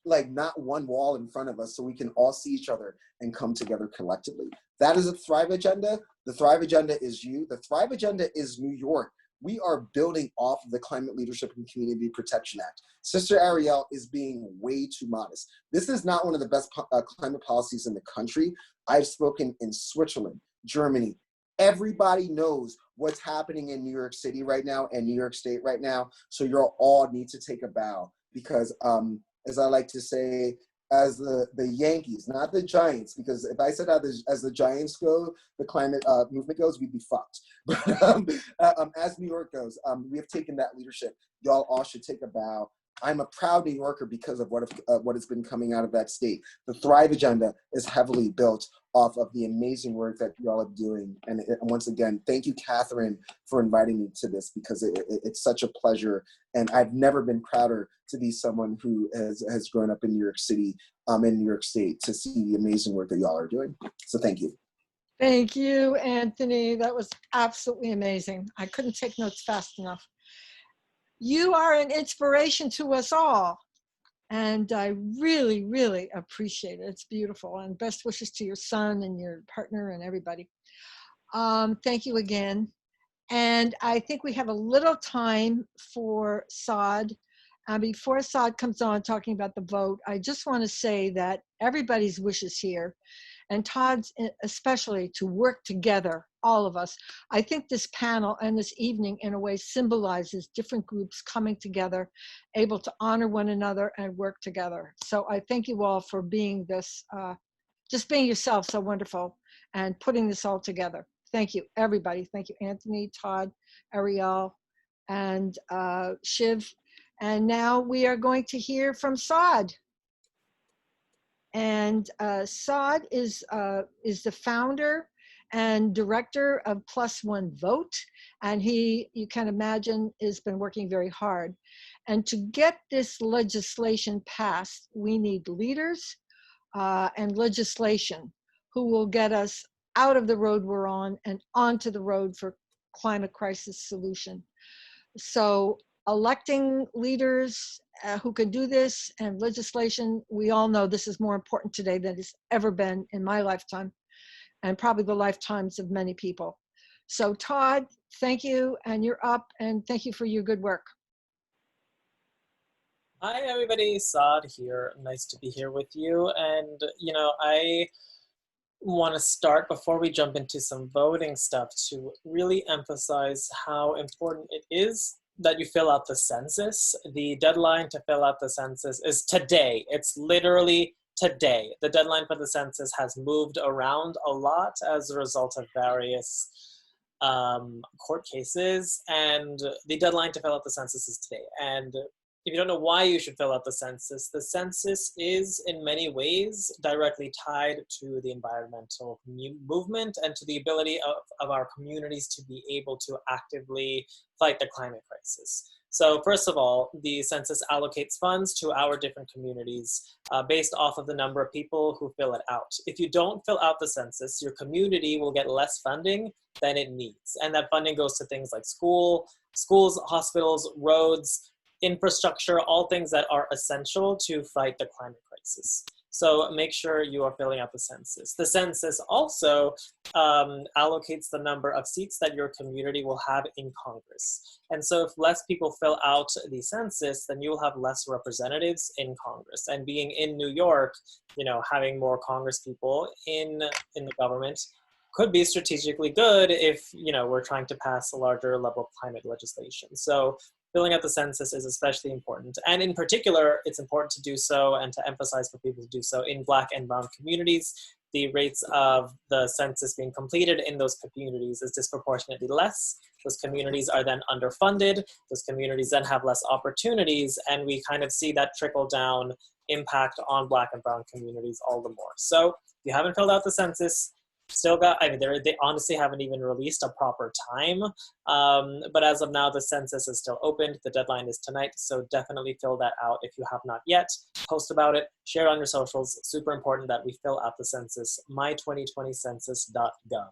Speaker 4: like not one wall in front of us so we can all see each other and come together collectively. That is a Thrive agenda. The Thrive agenda is you. The Thrive agenda is New York. We are building off of the Climate Leadership and Community Protection Act. Sister Ariel is being way too modest. This is not one of the best climate policies in the country. I've spoken in Switzerland, Germany. Everybody knows what's happening in New York City right now and New York State right now. So you all need to take a bow because as I like to say, as the Yankees, not the Giants, because if I said as the Giants go, the climate movement goes, we'd be fucked. But as New York goes, we have taken that leadership. Y'all all should take a bow. I'm a proud New Yorker because of what has been coming out of that state. The Thrive agenda is heavily built off of the amazing work that y'all are doing. And once again, thank you, Catherine, for inviting me to this because it's such a pleasure. And I've never been prouder to be someone who has grown up in New York City, in New York State, to see the amazing work that y'all are doing. So thank you.
Speaker 1: Thank you, Anthony. That was absolutely amazing. I couldn't take notes fast enough. You are an inspiration to us all. And I really, really appreciate it. It's beautiful. And best wishes to your son and your partner and everybody. Thank you again. And I think we have a little time for Saad. Before Saad comes on talking about the vote, I just want to say that everybody's wishes here, and Todd's especially, to work together, all of us. I think this panel and this evening in a way symbolizes different groups coming together, able to honor one another and work together. So I thank you all for being this, just being yourself so wonderful and putting this all together. Thank you, everybody. Thank you, Anthony, Todd, Ariel, and Shiv. And now we are going to hear from Saad. And Saad is the founder and director of Plus One Vote. And he, you can imagine, has been working very hard. And to get this legislation passed, we need leaders and legislation who will get us out of the road we're on and onto the road for climate crisis solution. So electing leaders who can do this and legislation, we all know this is more important today than it's ever been in my lifetime and probably the lifetimes of many people. So Todd, thank you, and you're up, and thank you for your good work.
Speaker 9: Hi everybody, Saad here. Nice to be here with you. And I want to start before we jump into some voting stuff to really emphasize how important it is that you fill out the census. The deadline to fill out the census is today. It's literally today. The deadline for the census has moved around a lot as a result of various court cases, and the deadline to fill out the census is today. And if you don't know why you should fill out the census is in many ways directly tied to the environmental movement and to the ability of our communities to be able to actively fight the climate crisis. So first of all, the census allocates funds to our different communities based off of the number of people who fill it out. If you don't fill out the census, your community will get less funding than it needs. And that funding goes to things like schools, hospitals, roads, infrastructure, all things that are essential to fight the climate crisis. So make sure you are filling out the census. The census also allocates the number of seats that your community will have in Congress. And so if less people fill out the census, then you will have less representatives in Congress. And being in New York, you know, having more Congress people in the government could be strategically good if, you know, we're trying to pass a larger level of climate legislation. So filling out the census is especially important. And in particular, it's important to do so and to emphasize for people to do so in Black and Brown communities. The rates of the census being completed in those communities is disproportionately less. Those communities are then underfunded. Those communities then have less opportunities. And we kind of see that trickle down impact on Black and Brown communities all the more. So if you haven't filled out the census, still got, I mean, they honestly haven't even released a proper time. But as of now, the census is still open. The deadline is tonight. So definitely fill that out if you have not yet. Post about it, share on your socials. Super important that we fill out the census, my2020census.gov.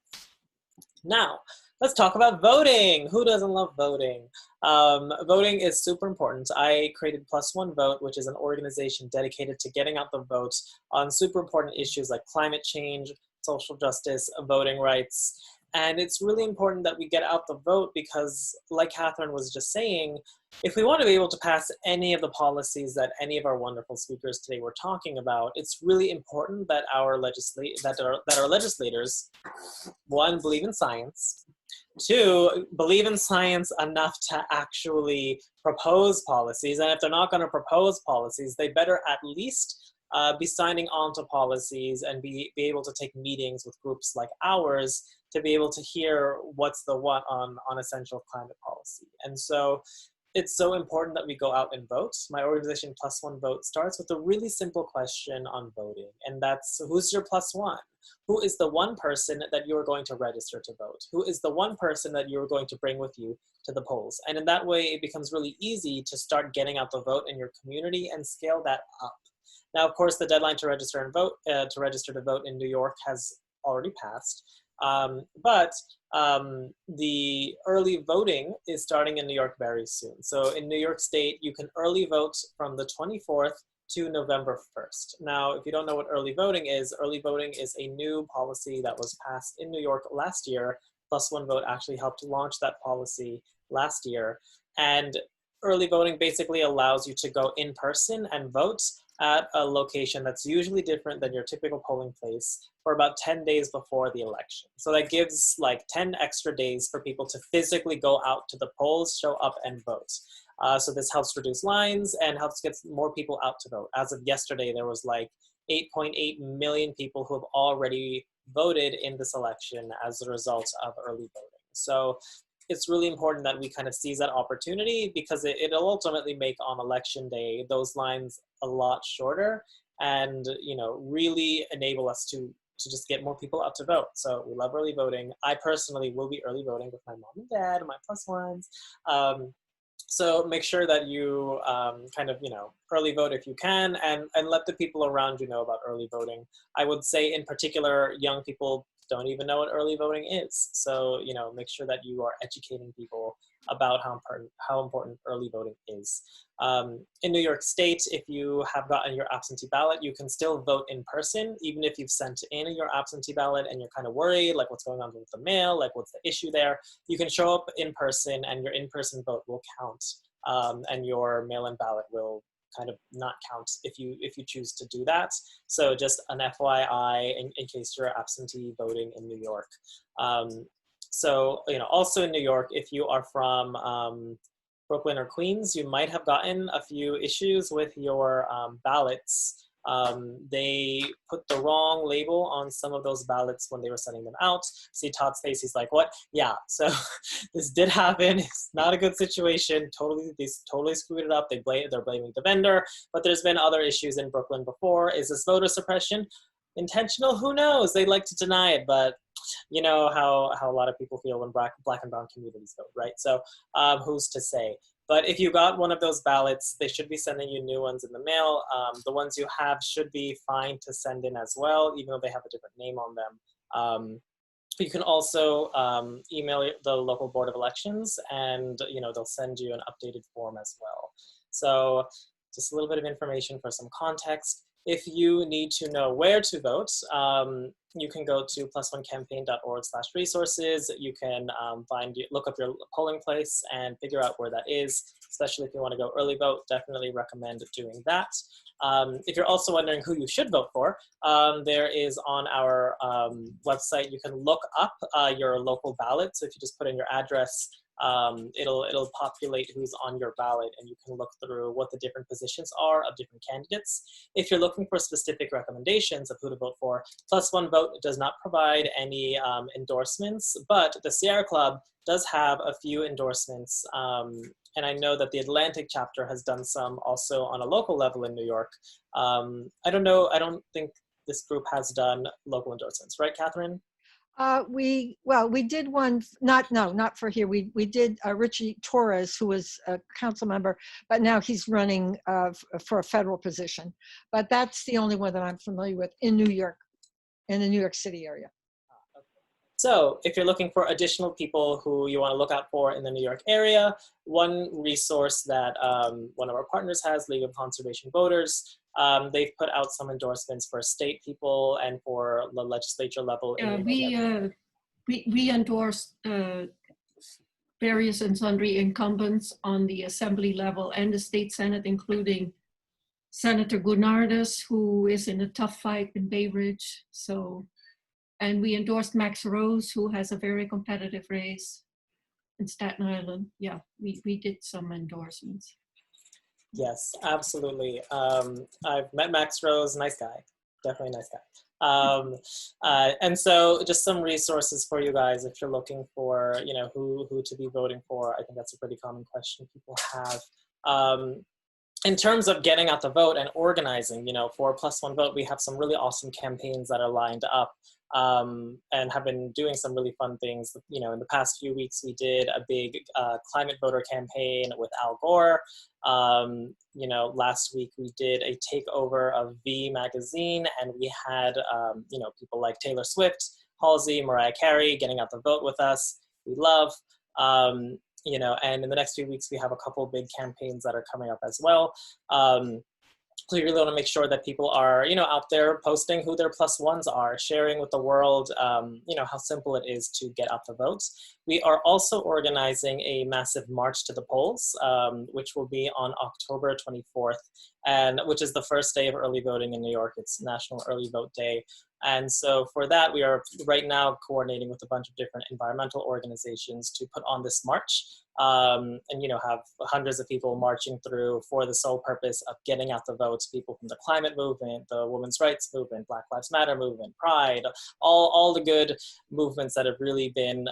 Speaker 9: Now, let's talk about voting. Who doesn't love voting? Voting is super important. I created Plus One Vote, which is an organization dedicated to getting out the vote on super important issues like climate change, social justice, voting rights. And it's really important that we get out the vote because, like Catherine was just saying, if we want to be able to pass any of the policies that any of our wonderful speakers today were talking about, it's really important that our legislators, one, believe in science, two, believe in science enough to actually propose policies. And if they're not going to propose policies, they better at least be signing on to policies and be able to take meetings with groups like ours to be able to hear what's the what on essential climate policy. And so it's so important that we go out and vote. My organization Plus One Vote starts with a really simple question on voting, and that's who's your plus one? Who is the one person that you are going to register to vote? Who is the one person that you're going to bring with you to the polls? And in that way, it becomes really easy to start getting out the vote in your community and scale that up. Now, of course, the deadline to register and vote, to vote in New York has already passed, but the early voting is starting in New York very soon. So in New York State, you can early vote from the 24th to November 1st. Now, if you don't know what early voting is a new policy that was passed in New York last year. Plus One Vote actually helped launch that policy last year. And early voting basically allows you to go in person and vote at a location that's usually different than your typical polling place for about 10 days before the election. So that gives like 10 extra days for people to physically go out to the polls, show up and vote. So this helps reduce lines and helps get more people out to vote. As of yesterday, there was like 8.8 million people who have already voted in this election as a result of early voting. So it's really important that we kind of seize that opportunity because it'll ultimately make on election day those lines a lot shorter and, you know, really enable us to just get more people out to vote. So we love early voting. I personally will be early voting with my mom and dad and my plus ones. So make sure that you kind of, you know, early vote if you can and let the people around you know about early voting. I would say in particular, young people don't even know what early voting is. So, you know, make sure that you are educating people about how important early voting is. In New York State, if you have gotten your absentee ballot, you can still vote in person, even if you've sent in your absentee ballot and you're kind of worried, like what's going on with the mail, like what's the issue there. You can show up in person and your in-person vote will count and your mail-in ballot will kind of not count if you choose to do that. So just an FYI in case you're absentee voting in New York. So, you know, also in New York, if you are from Brooklyn or Queens, you might have gotten a few issues with your ballots. They put the wrong label on some of those ballots when they were sending them out. See Todd's face, he's like, what? Yeah, so this did happen. It's not a good situation. They totally screwed it up. They're blaming the vendor, but there's been other issues in Brooklyn before. Is this voter suppression? Intentional? Who knows? They like to deny it, but you know how a lot of people feel when black and brown communities vote, right? So who's to say? But if you got one of those ballots, they should be sending you new ones in the mail. The ones you have should be fine to send in as well, even though they have a different name on them. You can also email the local board of elections, and they'll send you an updated form as well. So just a little bit of information for some context. If you need to know where to vote, you can go to plusonecampaign.org/resources. You can look up your polling place and figure out where that is, especially if you want to go early vote. Definitely recommend doing that. If you're also wondering who you should vote for, there is on our website, you can look up your local ballot. So if you just put in your address, it'll populate who's on your ballot, and you can look through what the different positions are of different candidates. If you're looking for specific recommendations of who to vote for, Plus One Vote does not provide any endorsements, but the Sierra Club does have a few endorsements. And I know that the Atlantic chapter has done some also on a local level in New York. I don't think this group has done local endorsements, right, Catherine?
Speaker 1: We did one, not for here. We did Richie Torres, who was a council member, but now he's running for a federal position. But that's the only one that I'm familiar with in New York, in the New York City area.
Speaker 9: So if you're looking for additional people who you want to look out for in the New York area, one resource that one of our partners has, League of Conservation Voters, they've put out some endorsements for state people and for the legislature level.
Speaker 6: We endorsed various and sundry incumbents on the assembly level and the state senate, including Senator Gounardes, who is in a tough fight in Bay Ridge. And we endorsed Max Rose, who has a very competitive race in Staten Island. Yeah, we did some endorsements.
Speaker 9: Yes, absolutely. I've met Max Rose, nice guy, definitely nice guy. And so just some resources for you guys if you're looking for, who to be voting for. I think that's a pretty common question people have. In terms of getting out the vote and organizing, for Plus One Vote, we have some really awesome campaigns that are lined up. And have been doing some really fun things. In the past few weeks, we did a big climate voter campaign with Al Gore. Last week we did a takeover of V magazine, and we had, people like Taylor Swift, Halsey, Mariah Carey getting out the vote with us. We love, and in the next few weeks, we have a couple big campaigns that are coming up as well. So you really want to make sure that people are, out there posting who their plus ones are, sharing with the world, how simple it is to get out the votes. We are also organizing a massive march to the polls, which will be on October 24th, and which is the first day of early voting in New York. It's National Early Vote Day. And so for that, we are right now coordinating with a bunch of different environmental organizations to put on this march, and have hundreds of people marching through for the sole purpose of getting out the votes. People from the climate movement, the women's rights movement, Black Lives Matter movement, Pride, all the good movements that have really been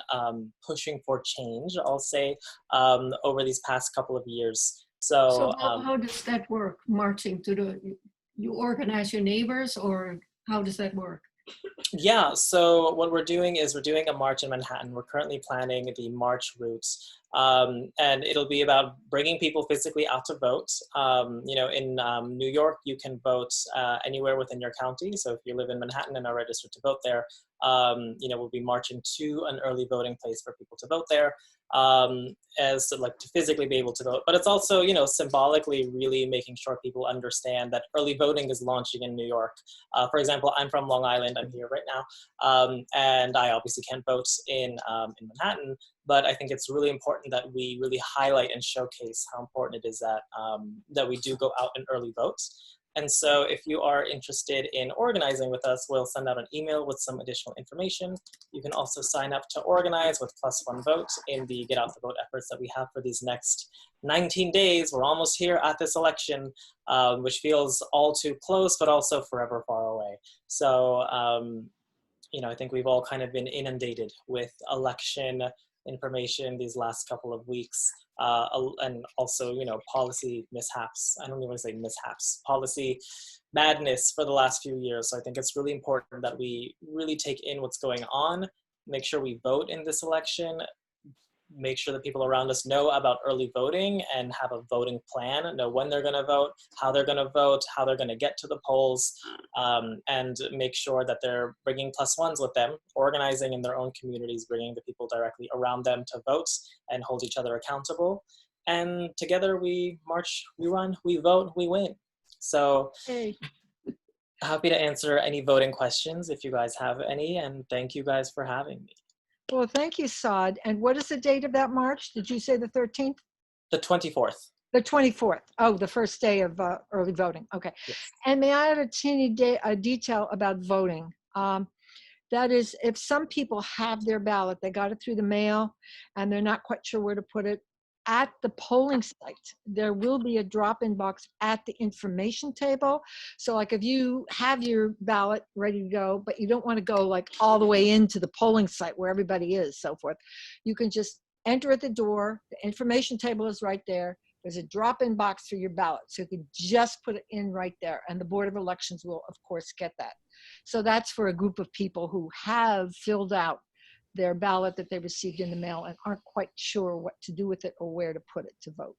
Speaker 9: pushing for change, I'll say, over these past couple of years. So
Speaker 6: how does that work? Marching to you organize your neighbors, or how does that work?
Speaker 9: Yeah, so what we're doing is we're doing a march in Manhattan. We're currently planning the march route, and it'll be about bringing people physically out to vote. In New York, you can vote anywhere within your county. So if you live in Manhattan and are registered to vote there, we'll be marching to an early voting place for people to vote there, to physically be able to vote. But it's also, symbolically really making sure people understand that early voting is launching in New York. For example, I'm from Long Island. I'm here right now, and I obviously can't vote in Manhattan. But I think it's really important that we really highlight and showcase how important it is that we do go out and early vote. And so if you are interested in organizing with us, we'll send out an email with some additional information. You can also sign up to organize with Plus One Vote in the Get Out the Vote efforts that we have for these next 19 days. We're almost here at this election, which feels all too close, but also forever far away. So, I think we've all kind of been inundated with election information these last couple of weeks, and also, policy mishaps. I don't even want to say mishaps, policy madness for the last few years. So I think it's really important that we really take in what's going on, make sure we vote in this election, make sure that people around us know about early voting and have a voting plan, know when they're going to vote, how they're going to vote, how they're going to get to the polls, and make sure that they're bringing +1s with them, organizing in their own communities, bringing the people directly around them to vote and hold each other accountable. And together we march, we run, we vote, we win. So
Speaker 1: Hey.
Speaker 9: happy to answer any voting questions if you guys have any, and thank you guys for having me.
Speaker 1: Well, thank you, Saad. And what is the date of that march? Did you say the 13th?
Speaker 9: The 24th.
Speaker 1: The 24th. Oh, the first day of early voting. Okay.
Speaker 9: Yes.
Speaker 1: And may I add a teeny detail about voting? That is, if some people have their ballot, they got it through the mail, and they're not quite sure where to put it, at the polling site, there will be a drop-in box at the information table. So like if you have your ballot ready to go, but you don't want to go like all the way into the polling site where everybody is, so forth, you can just enter at the door. The information table is right there. There's a drop-in box for your ballot. So you can just put it in right there. And the Board of Elections will, of course, get that. So that's for a group of people who have filled out their ballot that they received in the mail and aren't quite sure what to do with it or where to put it to vote.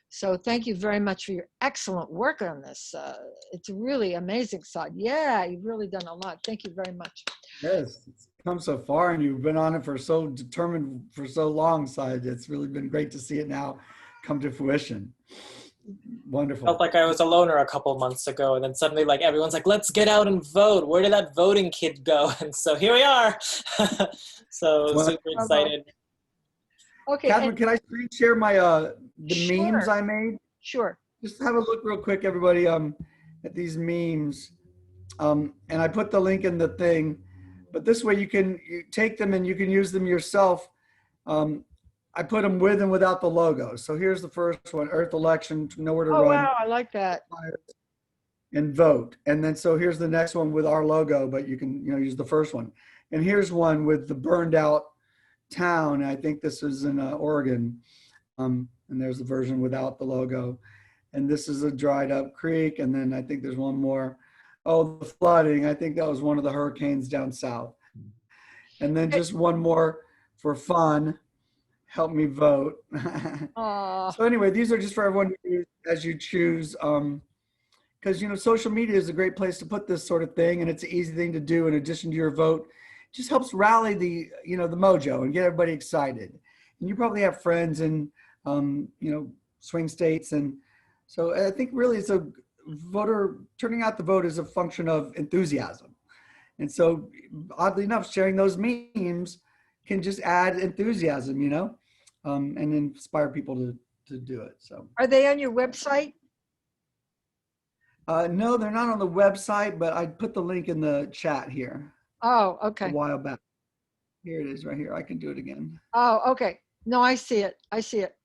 Speaker 1: So thank you very much for your excellent work on this. It's really amazing, Saad. Yeah, you've really done a lot. Thank you very much.
Speaker 8: Yes, it's come so far, and you've been on it for so determined for so long, Saad. It's really been great to see it now come to fruition. Wonderful.
Speaker 9: Felt like I was a loner a couple months ago, and then suddenly like everyone's like, let's get out and vote. Where did that voting kid go? And so here we are. So super excited.
Speaker 1: Okay.
Speaker 8: Catherine, can I screen share my the
Speaker 1: Sure.
Speaker 8: memes I made?
Speaker 1: Sure.
Speaker 8: Just have a look real quick, everybody, at these memes. And I put the link in the thing, but this way you take them and you can use them yourself. I put them with and without the logo. So here's the first one: Earth election, nowhere to
Speaker 1: Oh,
Speaker 8: run.
Speaker 1: wow, I like that.
Speaker 8: And vote. And then so here's the next one with our logo, but you can use the first one. And here's one with the burned out town. I think this is in Oregon. And there's the version without the logo. And this is a dried up creek. And then I think there's one more. Oh, the flooding. I think that was one of the hurricanes down south. And then just one more for fun. Help me vote. So anyway, these are just for everyone to use as you choose. Because social media is a great place to put this sort of thing, and it's an easy thing to do in addition to your vote. It just helps rally the the mojo and get everybody excited. And you probably have friends in swing states, and so I think really it's a voter turning out the vote is a function of enthusiasm. And so oddly enough, sharing those memes can just add enthusiasm, and inspire people to do it. So
Speaker 1: Are they on your website?
Speaker 8: no, they're not on the website, but I put the link in the chat here
Speaker 1: Oh, okay.
Speaker 8: a while back. Here it is right here. I can do it again.
Speaker 1: Oh, okay. No, I see it. I see it.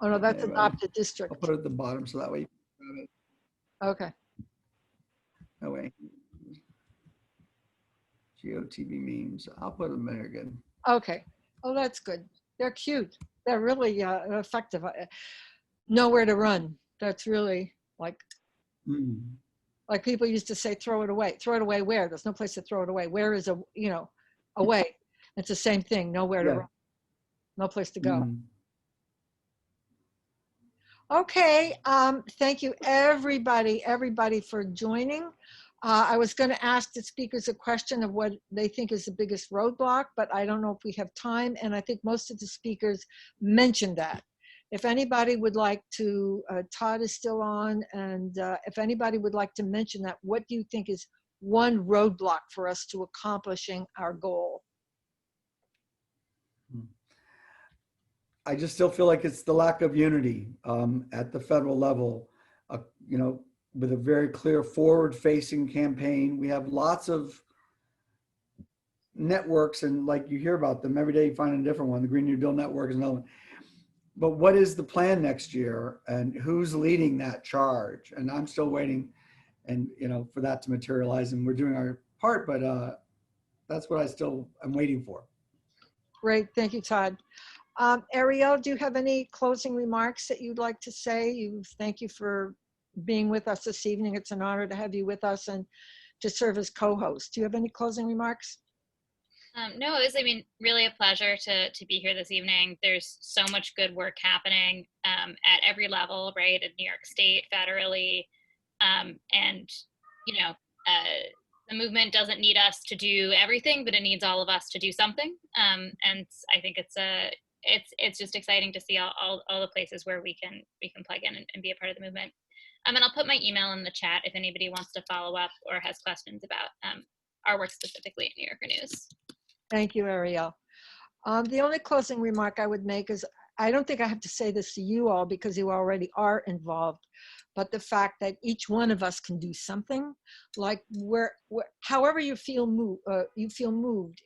Speaker 1: Oh, no, that's
Speaker 8: Okay, well,
Speaker 1: adopted district.
Speaker 8: I'll put it at the bottom so that way you can grab it.
Speaker 1: Okay.
Speaker 8: Oh, wait. GOTV memes. I'll put them there again.
Speaker 1: Okay. Oh, that's good. They're cute. They're really effective. Nowhere to run. That's really like people used to say, throw it away. Throw it away where? There's no place to throw it away. Where is away? It's the same thing. Nowhere to run. No place to go. Okay. Thank you, everybody for joining. I was going to ask the speakers a question of what they think is the biggest roadblock, but I don't know if we have time. And I think most of the speakers mentioned that. If anybody would like to, Todd is still on, and if anybody would like to mention that, what do you think is one roadblock for us to accomplishing our goal?
Speaker 8: I just still feel like it's the lack of unity at the federal level, with a very clear forward-facing campaign. We have lots of networks, and like you hear about them every day, you find a different one. The Green New Deal Network is another one. But what is the plan next year, and who's leading that charge? And I'm still waiting, and for that to materialize. And we're doing our part, but that's what I still am waiting for.
Speaker 1: Great, thank you, Todd. Ariel, do you have any closing remarks that you'd like to say? Thank you for being with us this evening. It's an honor to have you with us and to serve as co-host. Do you have any closing remarks?
Speaker 2: No, it was, I mean, really a pleasure to be here this evening. There's so much good work happening at every level, right? In New York State, federally, and you know, the movement doesn't need us to do everything, but it needs all of us to do something. And I think it's just exciting to see all the places where we can plug in and be a part of the movement. And I'll put my email in the chat if anybody wants to follow up or has questions about our work specifically at New Yorker News.
Speaker 1: Thank you, Ariel. The only closing remark I would make is, I don't think I have to say this to you all because you already are involved, but the fact that each one of us can do something, like however you feel moved,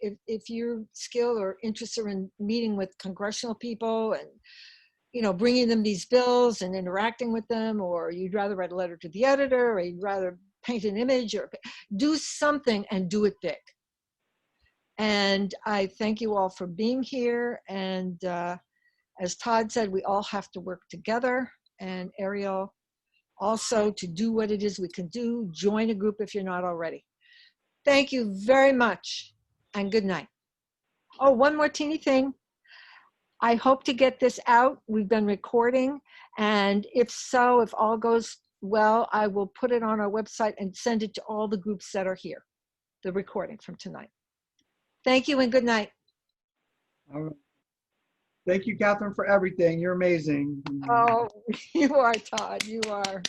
Speaker 1: if you're skilled or interested in meeting with congressional people and, you know, bringing them these bills and interacting with them, or you'd rather write a letter to the editor, or you'd rather paint an image, or do something and do it big. And I thank you all for being here. And as Todd said, we all have to work together. And Ariel, also to do what it is we can do, join a group if you're not already. Thank you very much and good night. Oh, one more teeny thing. I hope to get this out. We've been recording. And if so, if all goes well, I will put it on our website and send it to all the groups that are here, the recording from tonight. Thank you and good night.
Speaker 8: All right. Thank you, Catherine, for everything. You're amazing.
Speaker 1: Oh, you are, Todd. You are.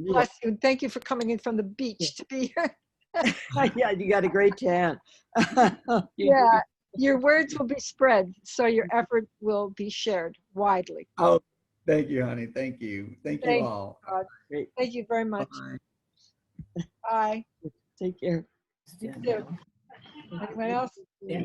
Speaker 1: Bless you. Thank you for coming in from the beach to be here.
Speaker 5: Yeah, you got a great tan.
Speaker 1: Yeah, your words will be spread, so your effort will be shared widely.
Speaker 8: Oh, thank you, honey. Thank you. Thank you all.
Speaker 1: Todd.
Speaker 5: Great.
Speaker 1: Thank you very much.
Speaker 8: Bye.
Speaker 1: Bye.
Speaker 5: Take care.
Speaker 1: You too. Anyone else?
Speaker 5: Yeah.